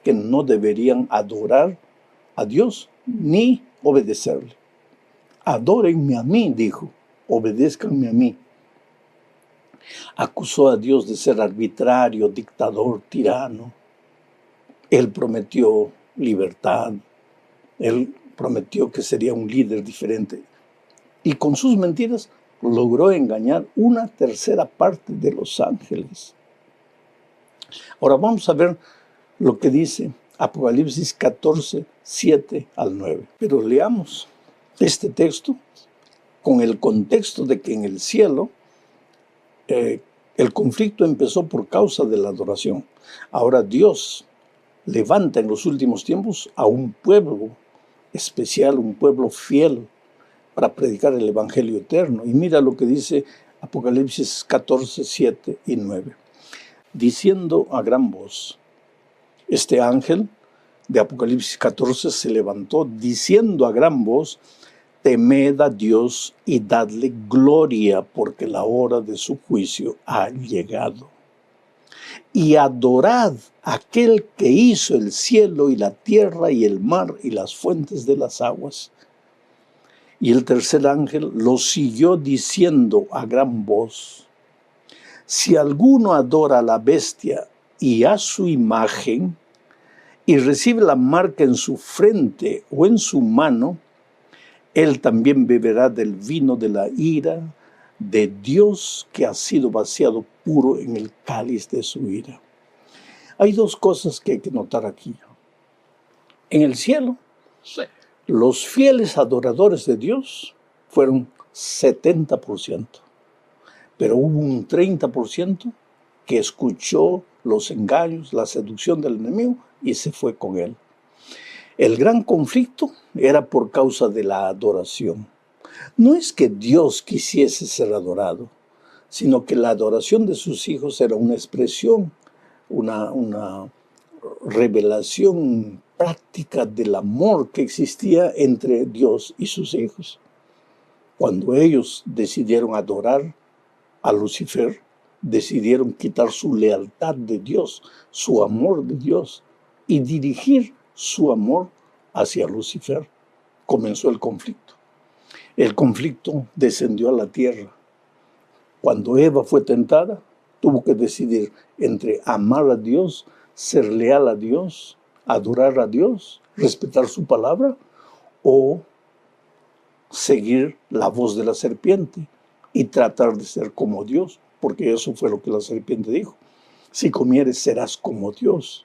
que no deberían adorar a Dios ni obedecerle. Adórenme a mí, dijo, obedézcanme a mí. Acusó a Dios de ser arbitrario, dictador, tirano. Él prometió libertad. Él prometió que sería un líder diferente. Y con sus mentiras logró engañar una tercera parte de los ángeles. Ahora vamos a ver lo que dice Apocalipsis 14, 7 al 9. Pero leamos este texto con el contexto de que en el cielo el conflicto empezó por causa de la adoración. Ahora Dios levanta en los últimos tiempos a un pueblo especial, un pueblo fiel para predicar el evangelio eterno. Y mira lo que dice Apocalipsis 14, 7 y 9. Diciendo a gran voz, este ángel de Apocalipsis 14 se levantó diciendo a gran voz, temed a Dios y dadle gloria, porque la hora de su juicio ha llegado. y adorad a aquel que hizo el cielo y la tierra y el mar y las fuentes de las aguas. Y el tercer ángel lo siguió diciendo a gran voz: si alguno adora a la bestia y a su imagen, y recibe la marca en su frente o en su mano, él también beberá del vino de la ira de Dios, que ha sido vaciado puro en el cáliz de su ira. Hay dos cosas que hay que notar aquí. En el cielo, los fieles adoradores de Dios fueron 70%, pero hubo un 30% que escuchó los engaños, la seducción del enemigo y se fue con él. El gran conflicto era por causa de la adoración. No es que Dios quisiese ser adorado, sino que la adoración de sus hijos era una expresión, una revelación práctica del amor que existía entre Dios y sus hijos. Cuando ellos decidieron adorar a Lucifer, decidieron quitar su lealtad de Dios, su amor de Dios, y dirigir su amor hacia Lucifer. Comenzó el conflicto. El conflicto descendió a la tierra. Cuando Eva fue tentada, tuvo que decidir entre amar a Dios, ser leal a Dios, adorar a Dios, respetar su palabra, o seguir la voz de la serpiente y tratar de ser como Dios, porque eso fue lo que la serpiente dijo: si comieres serás como Dios.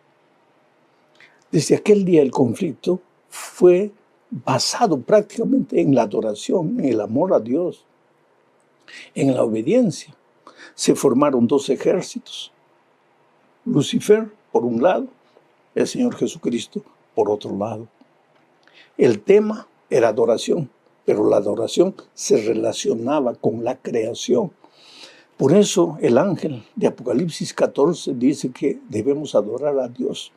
Desde aquel día el conflicto fue basado prácticamente en la adoración, en el amor a Dios, en la obediencia. Se formaron dos ejércitos: Lucifer por un lado, el Señor Jesucristo por otro lado. El tema era adoración, pero la adoración se relacionaba con la creación. Por eso el ángel de Apocalipsis 14 dice que debemos adorar a Dios,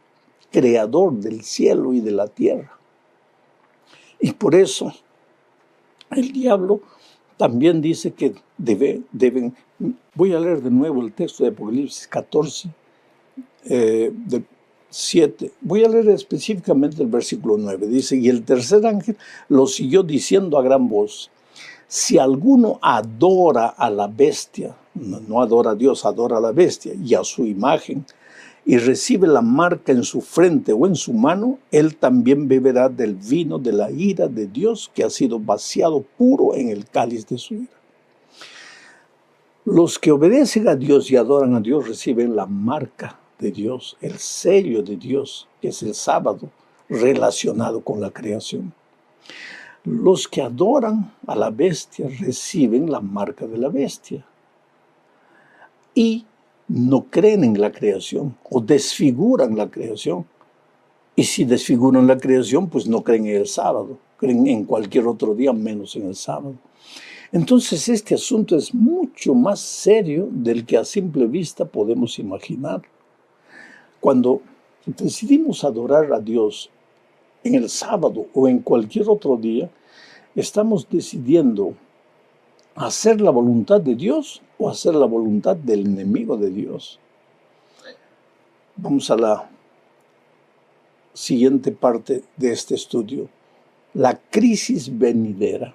creador del cielo y de la tierra. Y por eso el diablo también dice que deben. Voy a leer de nuevo el texto de Apocalipsis 14, de 7. Voy a leer específicamente el versículo 9. Dice: y el tercer ángel lo siguió diciendo a gran voz: si alguno adora a la bestia, no adora a Dios, adora a la bestia y a su imagen, y recibe la marca en su frente o en su mano, él también beberá del vino de la ira de Dios, que ha sido vaciado puro en el cáliz de su ira. Los que obedecen a Dios y adoran a Dios reciben la marca de Dios, el sello de Dios, que es el sábado, relacionado con la creación. Los que adoran a la bestia reciben la marca de la bestia y no creen en la creación o desfiguran la creación. Y si desfiguran la creación, pues no creen en el sábado, creen en cualquier otro día menos en el sábado. Entonces este asunto es mucho más serio del que a simple vista podemos imaginar. Cuando decidimos adorar a Dios en el sábado o en cualquier otro día, estamos decidiendo hacer la voluntad de Dios o hacer la voluntad del enemigo de Dios. Vamos a la siguiente parte de este estudio: la crisis venidera.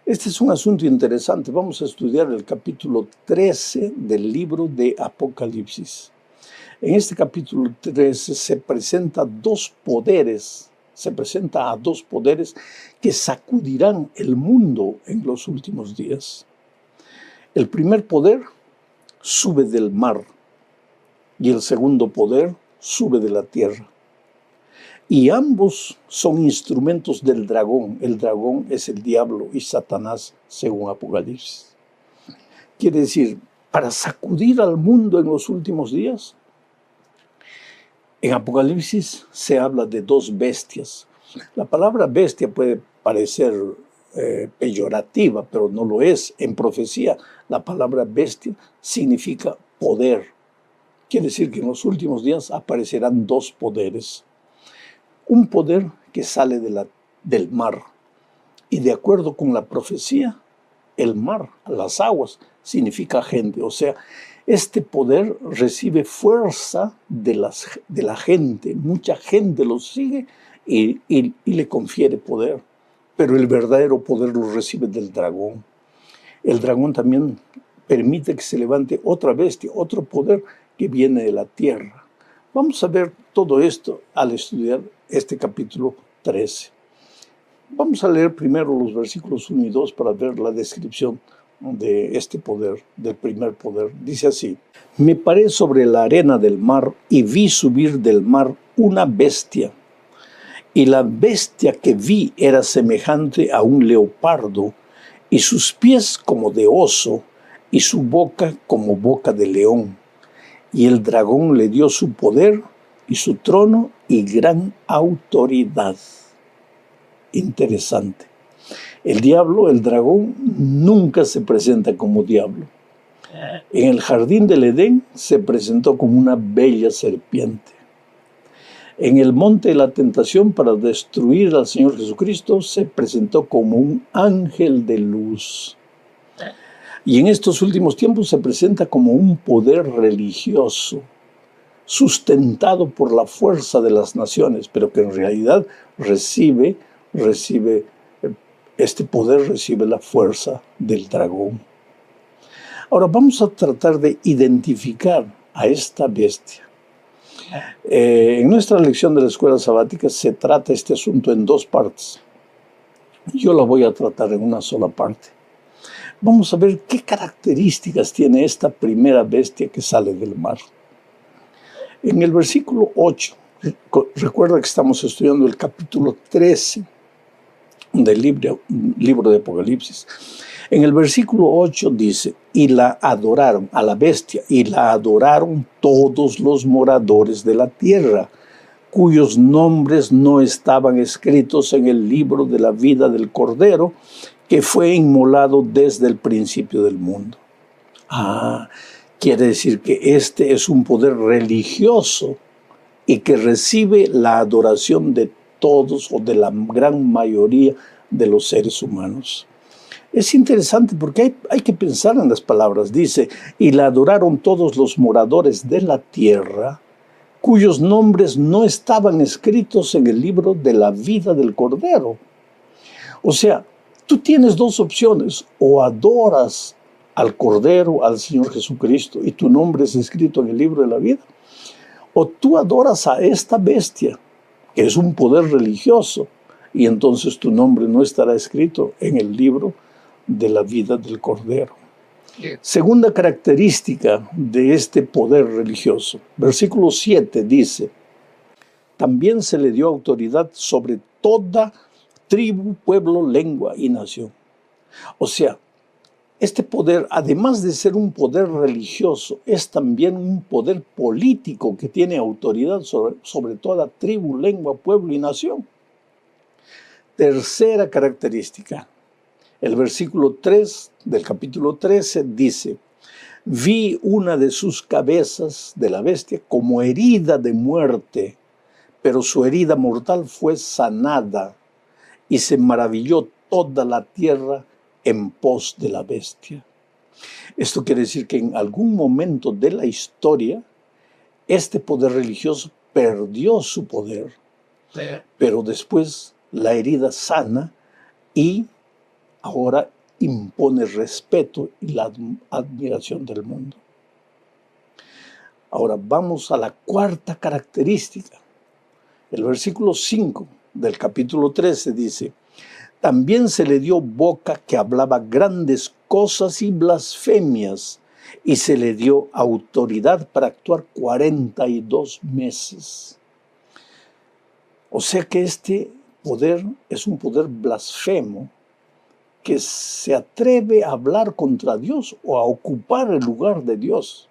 Este es un asunto interesante. Vamos a estudiar el capítulo 13 del libro de Apocalipsis. En este capítulo 13 se presenta a dos poderes que sacudirán el mundo en los últimos días. El primer poder sube del mar y el segundo poder sube de la tierra. Y ambos son instrumentos del dragón. El dragón es el diablo y Satanás, según Apocalipsis. Quiere decir, para sacudir al mundo en los últimos días, en Apocalipsis se habla de dos bestias. La palabra bestia puede parecer peyorativa, pero no lo es. En profecía, la palabra bestia significa poder. Quiere decir que en los últimos días aparecerán dos poderes. Un poder que sale del mar. Y de acuerdo con la profecía, el mar, las aguas, significa gente. O sea, Este poder recibe fuerza de la gente. Mucha gente lo sigue y le confiere poder. Pero el verdadero poder lo recibe del dragón. El dragón también permite que se levante otra bestia, otro poder que viene de la tierra. Vamos a ver todo esto al estudiar este capítulo 13. Vamos a leer primero los versículos 1 y 2 para ver la descripción de este poder, del primer poder. Dice así: me paré sobre la arena del mar y vi subir del mar una bestia. Y la bestia que vi era semejante a un leopardo, y sus pies como de oso, y su boca como boca de león. Y el dragón le dio su poder y su trono y gran autoridad. Interesante. El diablo, el dragón, nunca se presenta como diablo. En el jardín del Edén se presentó como una bella serpiente. En el monte de la tentación para destruir al Señor Jesucristo se presentó como un ángel de luz. Y en estos últimos tiempos se presenta como un poder religioso, sustentado por la fuerza de las naciones, pero que en realidad este poder recibe la fuerza del dragón. Ahora vamos a tratar de identificar a esta bestia. En nuestra lección de la escuela sabática se trata este asunto en dos partes. Yo la voy a tratar en una sola parte. Vamos a ver qué características tiene esta primera bestia que sale del mar. En el versículo 8, recuerda que estamos estudiando el capítulo 13 del libro de Apocalipsis. En el versículo 8 dice: y la adoraron, a la bestia, y la adoraron todos los moradores de la tierra, cuyos nombres no estaban escritos en el libro de la vida del Cordero, que fue inmolado desde el principio del mundo. Quiere decir que este es un poder religioso y que recibe la adoración de todos o de la gran mayoría de los seres humanos. Es interesante porque hay que pensar en las palabras. Dice: y la adoraron todos los moradores de la tierra, cuyos nombres no estaban escritos en el libro de la vida del Cordero. O sea, tú tienes dos opciones: o adoras al Cordero, al Señor Jesucristo, y tu nombre es escrito en el libro de la vida, o tú adoras a esta bestia, que es un poder religioso, y entonces tu nombre no estará escrito en el libro de la vida del Cordero. Segunda característica de este poder religioso. Versículo 7 dice: también se le dio autoridad sobre toda tribu, pueblo, lengua y nación. O sea, este poder, además de ser un poder religioso, es también un poder político que tiene autoridad sobre toda tribu, lengua, pueblo y nación. Tercera característica. El versículo 3 del capítulo 13 dice: vi una de sus cabezas de la bestia como herida de muerte, pero su herida mortal fue sanada, y se maravilló toda la tierra en pos de la bestia. Esto quiere decir que en algún momento de la historia este poder religioso perdió su poder, pero después la herida sana y ahora impone respeto y la admiración del mundo. Ahora vamos a la cuarta característica. El versículo 5 del capítulo 13 dice: también se le dio boca que hablaba grandes cosas y blasfemias, y se le dio autoridad para actuar 42 meses. O sea que este poder es un poder blasfemo, que se atreve a hablar contra Dios o a ocupar el lugar de Dios,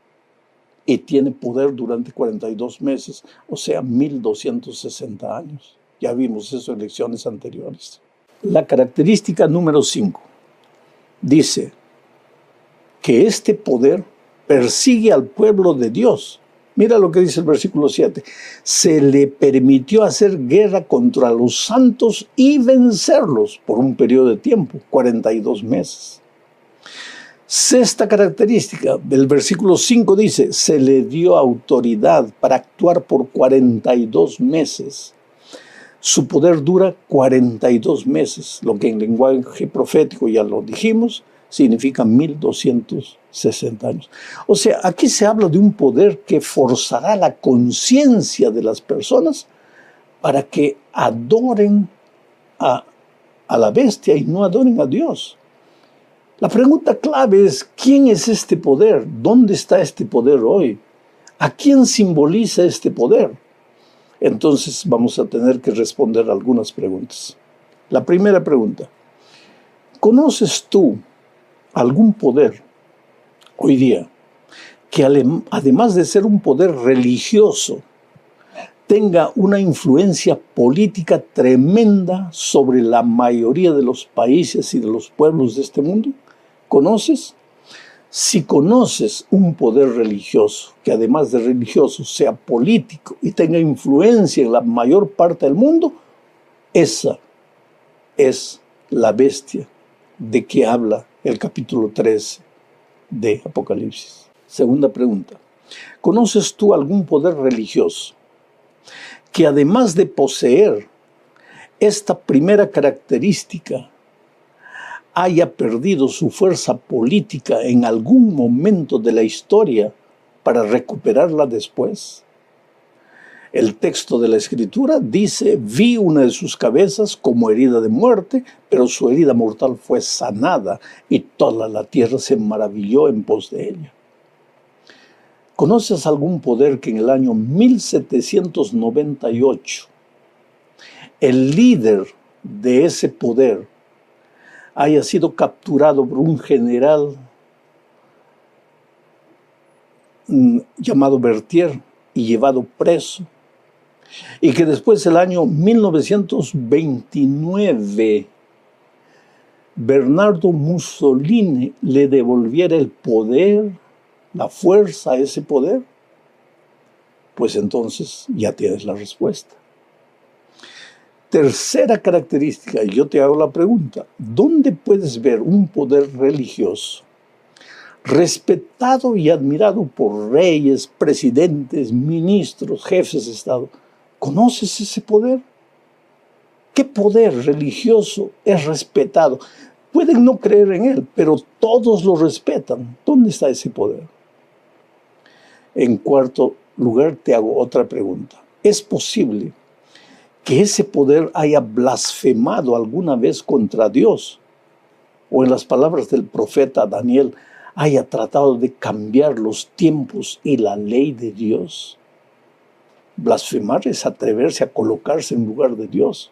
y tiene poder durante 42 meses, o sea, 1260 años. Ya vimos eso en lecciones anteriores. La característica número 5 dice que este poder persigue al pueblo de Dios. Mira lo que dice el versículo 7. Se le permitió hacer guerra contra los santos y vencerlos por un periodo de tiempo, 42 meses. Sexta característica, el versículo 5 dice, se le dio autoridad para actuar por 42 meses. Su poder dura 42 meses, lo que en lenguaje profético, ya lo dijimos, significa 1260 años. O sea, aquí se habla de un poder que forzará la conciencia de las personas para que adoren a la bestia y no adoren a Dios. La pregunta clave es, ¿quién es este poder? ¿Dónde está este poder hoy? ¿A quién simboliza este poder? Entonces vamos a tener que responder algunas preguntas. La primera pregunta, ¿conoces tú algún poder hoy día que además de ser un poder religioso, tenga una influencia política tremenda sobre la mayoría de los países y de los pueblos de este mundo? ¿Conoces? Si conoces un poder religioso, que además de religioso sea político y tenga influencia en la mayor parte del mundo, esa es la bestia de que habla el capítulo 13 de Apocalipsis. Segunda pregunta, ¿conoces tú algún poder religioso que además de poseer esta primera característica, haya perdido su fuerza política en algún momento de la historia para recuperarla después? El texto de la Escritura dice, vi una de sus cabezas como herida de muerte, pero su herida mortal fue sanada y toda la tierra se maravilló en pos de ella. ¿Conoces algún poder que en el año 1798 el líder de ese poder haya sido capturado por un general llamado Berthier y llevado preso, y que después del año 1929 Bernardo Mussolini le devolviera el poder, la fuerza a ese poder? Pues entonces ya tienes la respuesta. Tercera característica, y yo te hago la pregunta, ¿dónde puedes ver un poder religioso respetado y admirado por reyes, presidentes, ministros, jefes de Estado? ¿Conoces ese poder? ¿Qué poder religioso es respetado? Pueden no creer en él, pero todos lo respetan. ¿Dónde está ese poder? En cuarto lugar, te hago otra pregunta. ¿Es posible que ese poder haya blasfemado alguna vez contra Dios? O en las palabras del profeta Daniel, haya tratado de cambiar los tiempos y la ley de Dios. Blasfemar es atreverse a colocarse en lugar de Dios,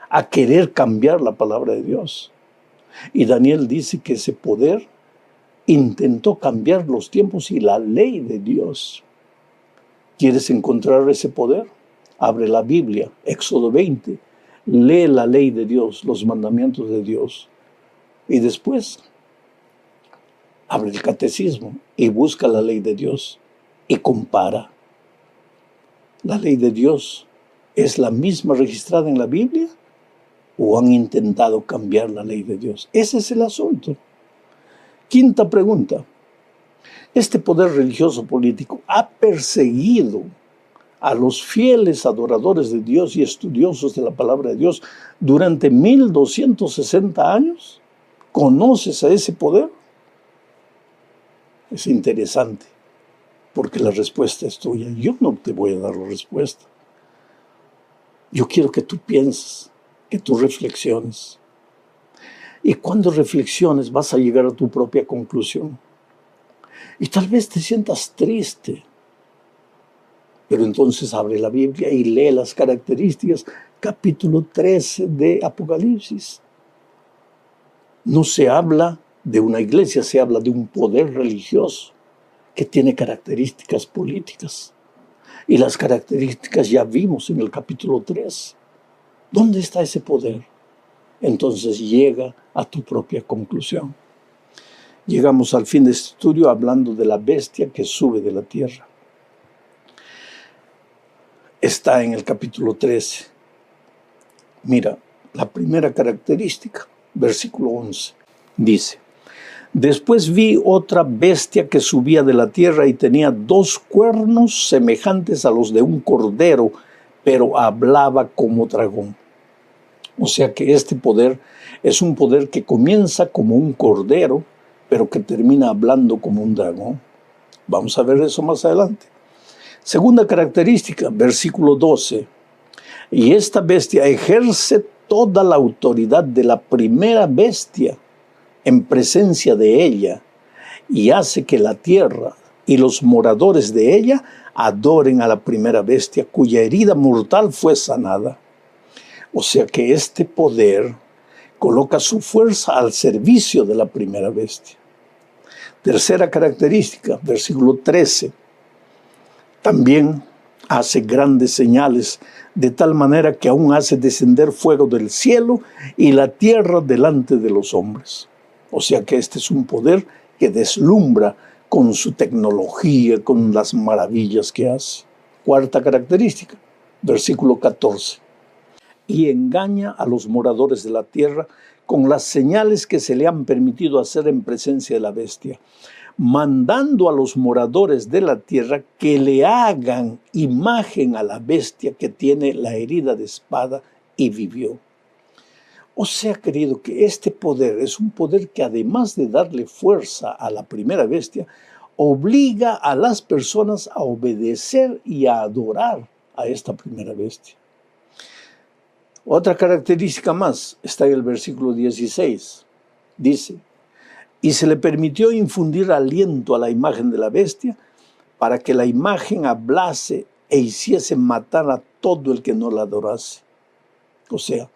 a querer cambiar la palabra de Dios. Y Daniel dice que ese poder intentó cambiar los tiempos y la ley de Dios. ¿Quieres encontrar ese poder? Abre la Biblia, Éxodo 20, lee la ley de Dios, los mandamientos de Dios. Y después, abre el catecismo y busca la ley de Dios y compara. ¿La ley de Dios es la misma registrada en la Biblia o han intentado cambiar la ley de Dios? Ese es el asunto. Quinta pregunta. Este poder religioso político ha perseguido a los fieles adoradores de Dios y estudiosos de la palabra de Dios durante 1260 años. ¿Conoces a ese poder? Es interesante, porque la respuesta es tuya. Yo no te voy a dar la respuesta. Yo quiero que tú pienses, que tú reflexiones. Y cuando reflexiones vas a llegar a tu propia conclusión. Y tal vez te sientas triste. Pero entonces abre la Biblia y lee las características, capítulo 13 de Apocalipsis. No se habla de una iglesia, se habla de un poder religioso que tiene características políticas. Y las características ya vimos en el capítulo 3. ¿Dónde está ese poder? Entonces llega a tu propia conclusión. Llegamos al fin de este estudio hablando de la bestia que sube de la tierra. Está en el capítulo 13. Mira, la primera característica, versículo 11, dice, Después vi otra bestia que subía de la tierra y tenía 2 cuernos semejantes a los de un cordero, pero hablaba como dragón. O sea que este poder es un poder que comienza como un cordero, pero que termina hablando como un dragón. Vamos a ver eso más adelante. Segunda característica, versículo 12. Y esta bestia ejerce toda la autoridad de la primera bestia en presencia de ella, y hace que la tierra y los moradores de ella adoren a la primera bestia, cuya herida mortal fue sanada. O sea que este poder coloca su fuerza al servicio de la primera bestia. Tercera característica, versículo 13. También hace grandes señales, de tal manera que aún hace descender fuego del cielo y la tierra delante de los hombres. O sea que este es un poder que deslumbra con su tecnología, con las maravillas que hace. Cuarta característica, versículo 14. Y engaña a los moradores de la tierra con las señales que se le han permitido hacer en presencia de la bestia, mandando a los moradores de la tierra que le hagan imagen a la bestia que tiene la herida de espada y vivió. O sea, querido, que este poder es un poder que, además de darle fuerza a la primera bestia, obliga a las personas a obedecer y a adorar a esta primera bestia. Otra característica más está en el versículo 16. Dice, y se le permitió infundir aliento a la imagen de la bestia para que la imagen hablase e hiciese matar a todo el que no la adorase. O sea,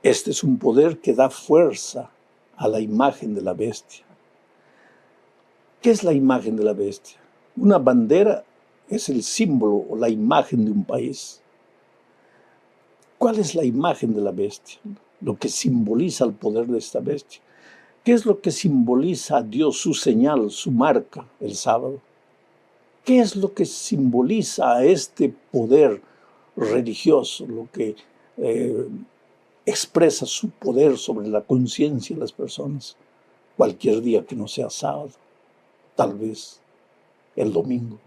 este es un poder que da fuerza a la imagen de la bestia. ¿Qué es la imagen de la bestia? Una bandera es el símbolo o la imagen de un país. ¿Cuál es la imagen de la bestia? Lo que simboliza el poder de esta bestia. ¿Qué es lo que simboliza a Dios, su señal, su marca, el sábado? ¿Qué es lo que simboliza a este poder religioso, lo que expresa su poder sobre la conciencia de las personas? Cualquier día que no sea sábado, tal vez el domingo.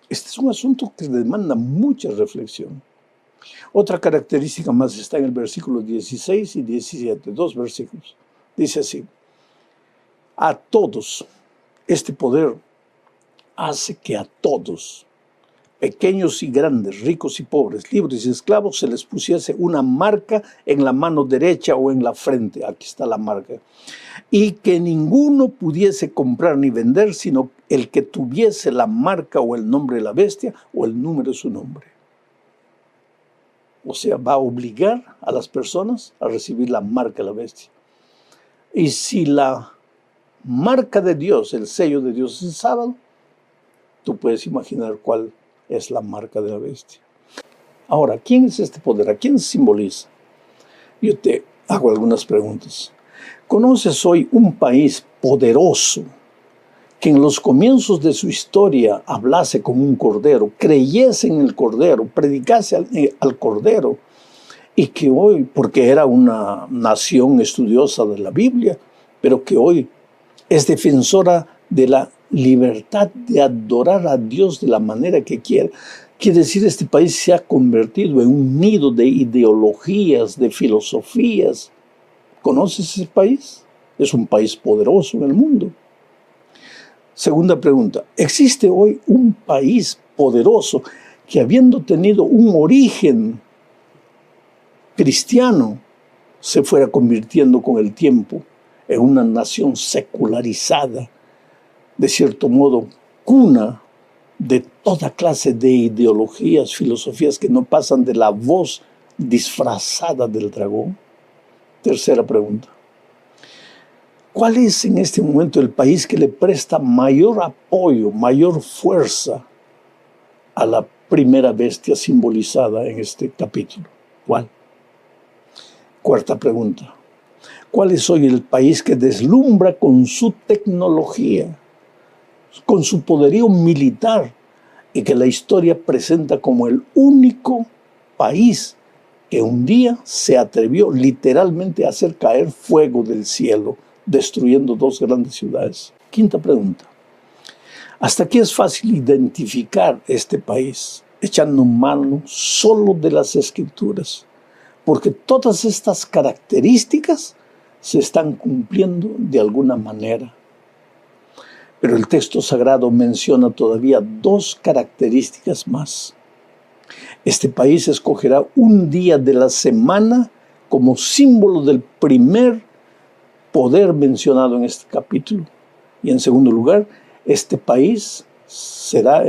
Este es un asunto que demanda mucha reflexión. Otra característica más está en el versículo 16 y 17, 2 versículos. Dice así, a todos, este poder hace que a todos, pequeños y grandes, ricos y pobres, libres y esclavos, se les pusiese una marca en la mano derecha o en la frente. Aquí está la marca. Y que ninguno pudiese comprar ni vender, sino el que tuviese la marca o el nombre de la bestia o el número de su nombre. O sea, va a obligar a las personas a recibir la marca de la bestia. Y si la marca de Dios, el sello de Dios es el sábado, tú puedes imaginar cuál es la marca de la bestia. Ahora, ¿quién es este poder? ¿A quién simboliza? Yo te hago algunas preguntas. ¿Conoces hoy un país poderoso que en los comienzos de su historia hablase como un cordero, creyese en el cordero, predicase al cordero, y que hoy, porque era una nación estudiosa de la Biblia, pero que hoy es defensora de la libertad de adorar a Dios de la manera que quiere? Quiere decir, este país se ha convertido en un nido de ideologías, de filosofías. ¿Conoces ese país? Es un país poderoso en el mundo. Segunda pregunta, ¿existe hoy un país poderoso que, habiendo tenido un origen cristiano, se fuera convirtiendo con el tiempo en una nación secularizada, de cierto modo cuna de toda clase de ideologías, filosofías que no pasan de la voz disfrazada del dragón? Tercera pregunta, ¿cuál es en este momento el país que le presta mayor apoyo, mayor fuerza a la primera bestia simbolizada en este capítulo? ¿Cuál? Cuarta pregunta, ¿cuál es hoy el país que deslumbra con su tecnología, con su poderío militar, y que la historia presenta como el único país que un día se atrevió literalmente a hacer caer fuego del cielo destruyendo 2 grandes ciudades. Quinta pregunta. Hasta aquí es fácil identificar este país, echando mano solo de las Escrituras, porque todas estas características se están cumpliendo de alguna manera. Pero el texto sagrado menciona todavía 2 características más. Este país escogerá un día de la semana como símbolo del primer poder mencionado en este capítulo. Y en segundo lugar, este país será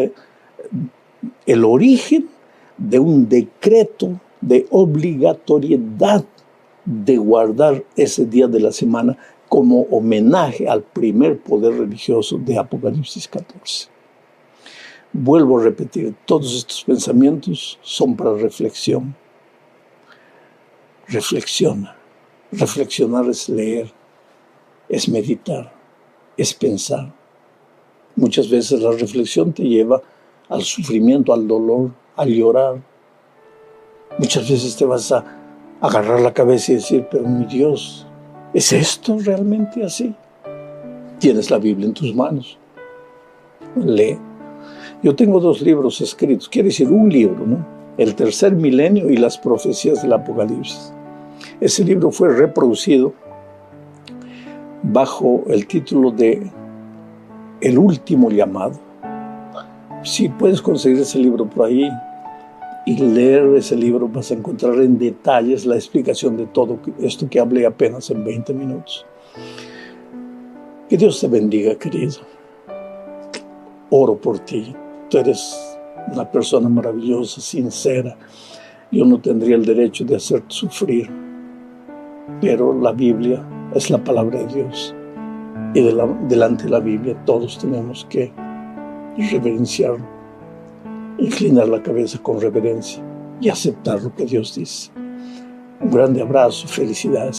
el origen de un decreto de obligatoriedad de guardar ese día de la semana como homenaje al primer poder religioso de Apocalipsis 14. Vuelvo a repetir, todos estos pensamientos son para reflexión. Reflexiona. Reflexionar es leer, es meditar, es pensar. Muchas veces la reflexión te lleva al sufrimiento, al dolor, a llorar. Muchas veces te vas a agarrar la cabeza y decir, pero mi Dios, ¿es esto realmente así? Tienes la Biblia en tus manos. Lee. Yo tengo 2 libros escritos, quiere decir un libro, ¿no? El tercer milenio y las profecías del Apocalipsis. Ese libro fue reproducido bajo el título de El último llamado. Si puedes conseguir ese libro por ahí y leer ese libro, vas a encontrar en detalles la explicación de todo esto que hablé apenas en 20 minutos. Que Dios te bendiga, querido. Oro por ti. Tú eres una persona maravillosa, sincera. Yo no tendría el derecho de hacerte sufrir, pero la Biblia es la palabra de Dios. Y delante de la Biblia todos tenemos que reverenciarlo, inclinar la cabeza con reverencia y aceptar lo que Dios dice. Un grande abrazo, felicidades.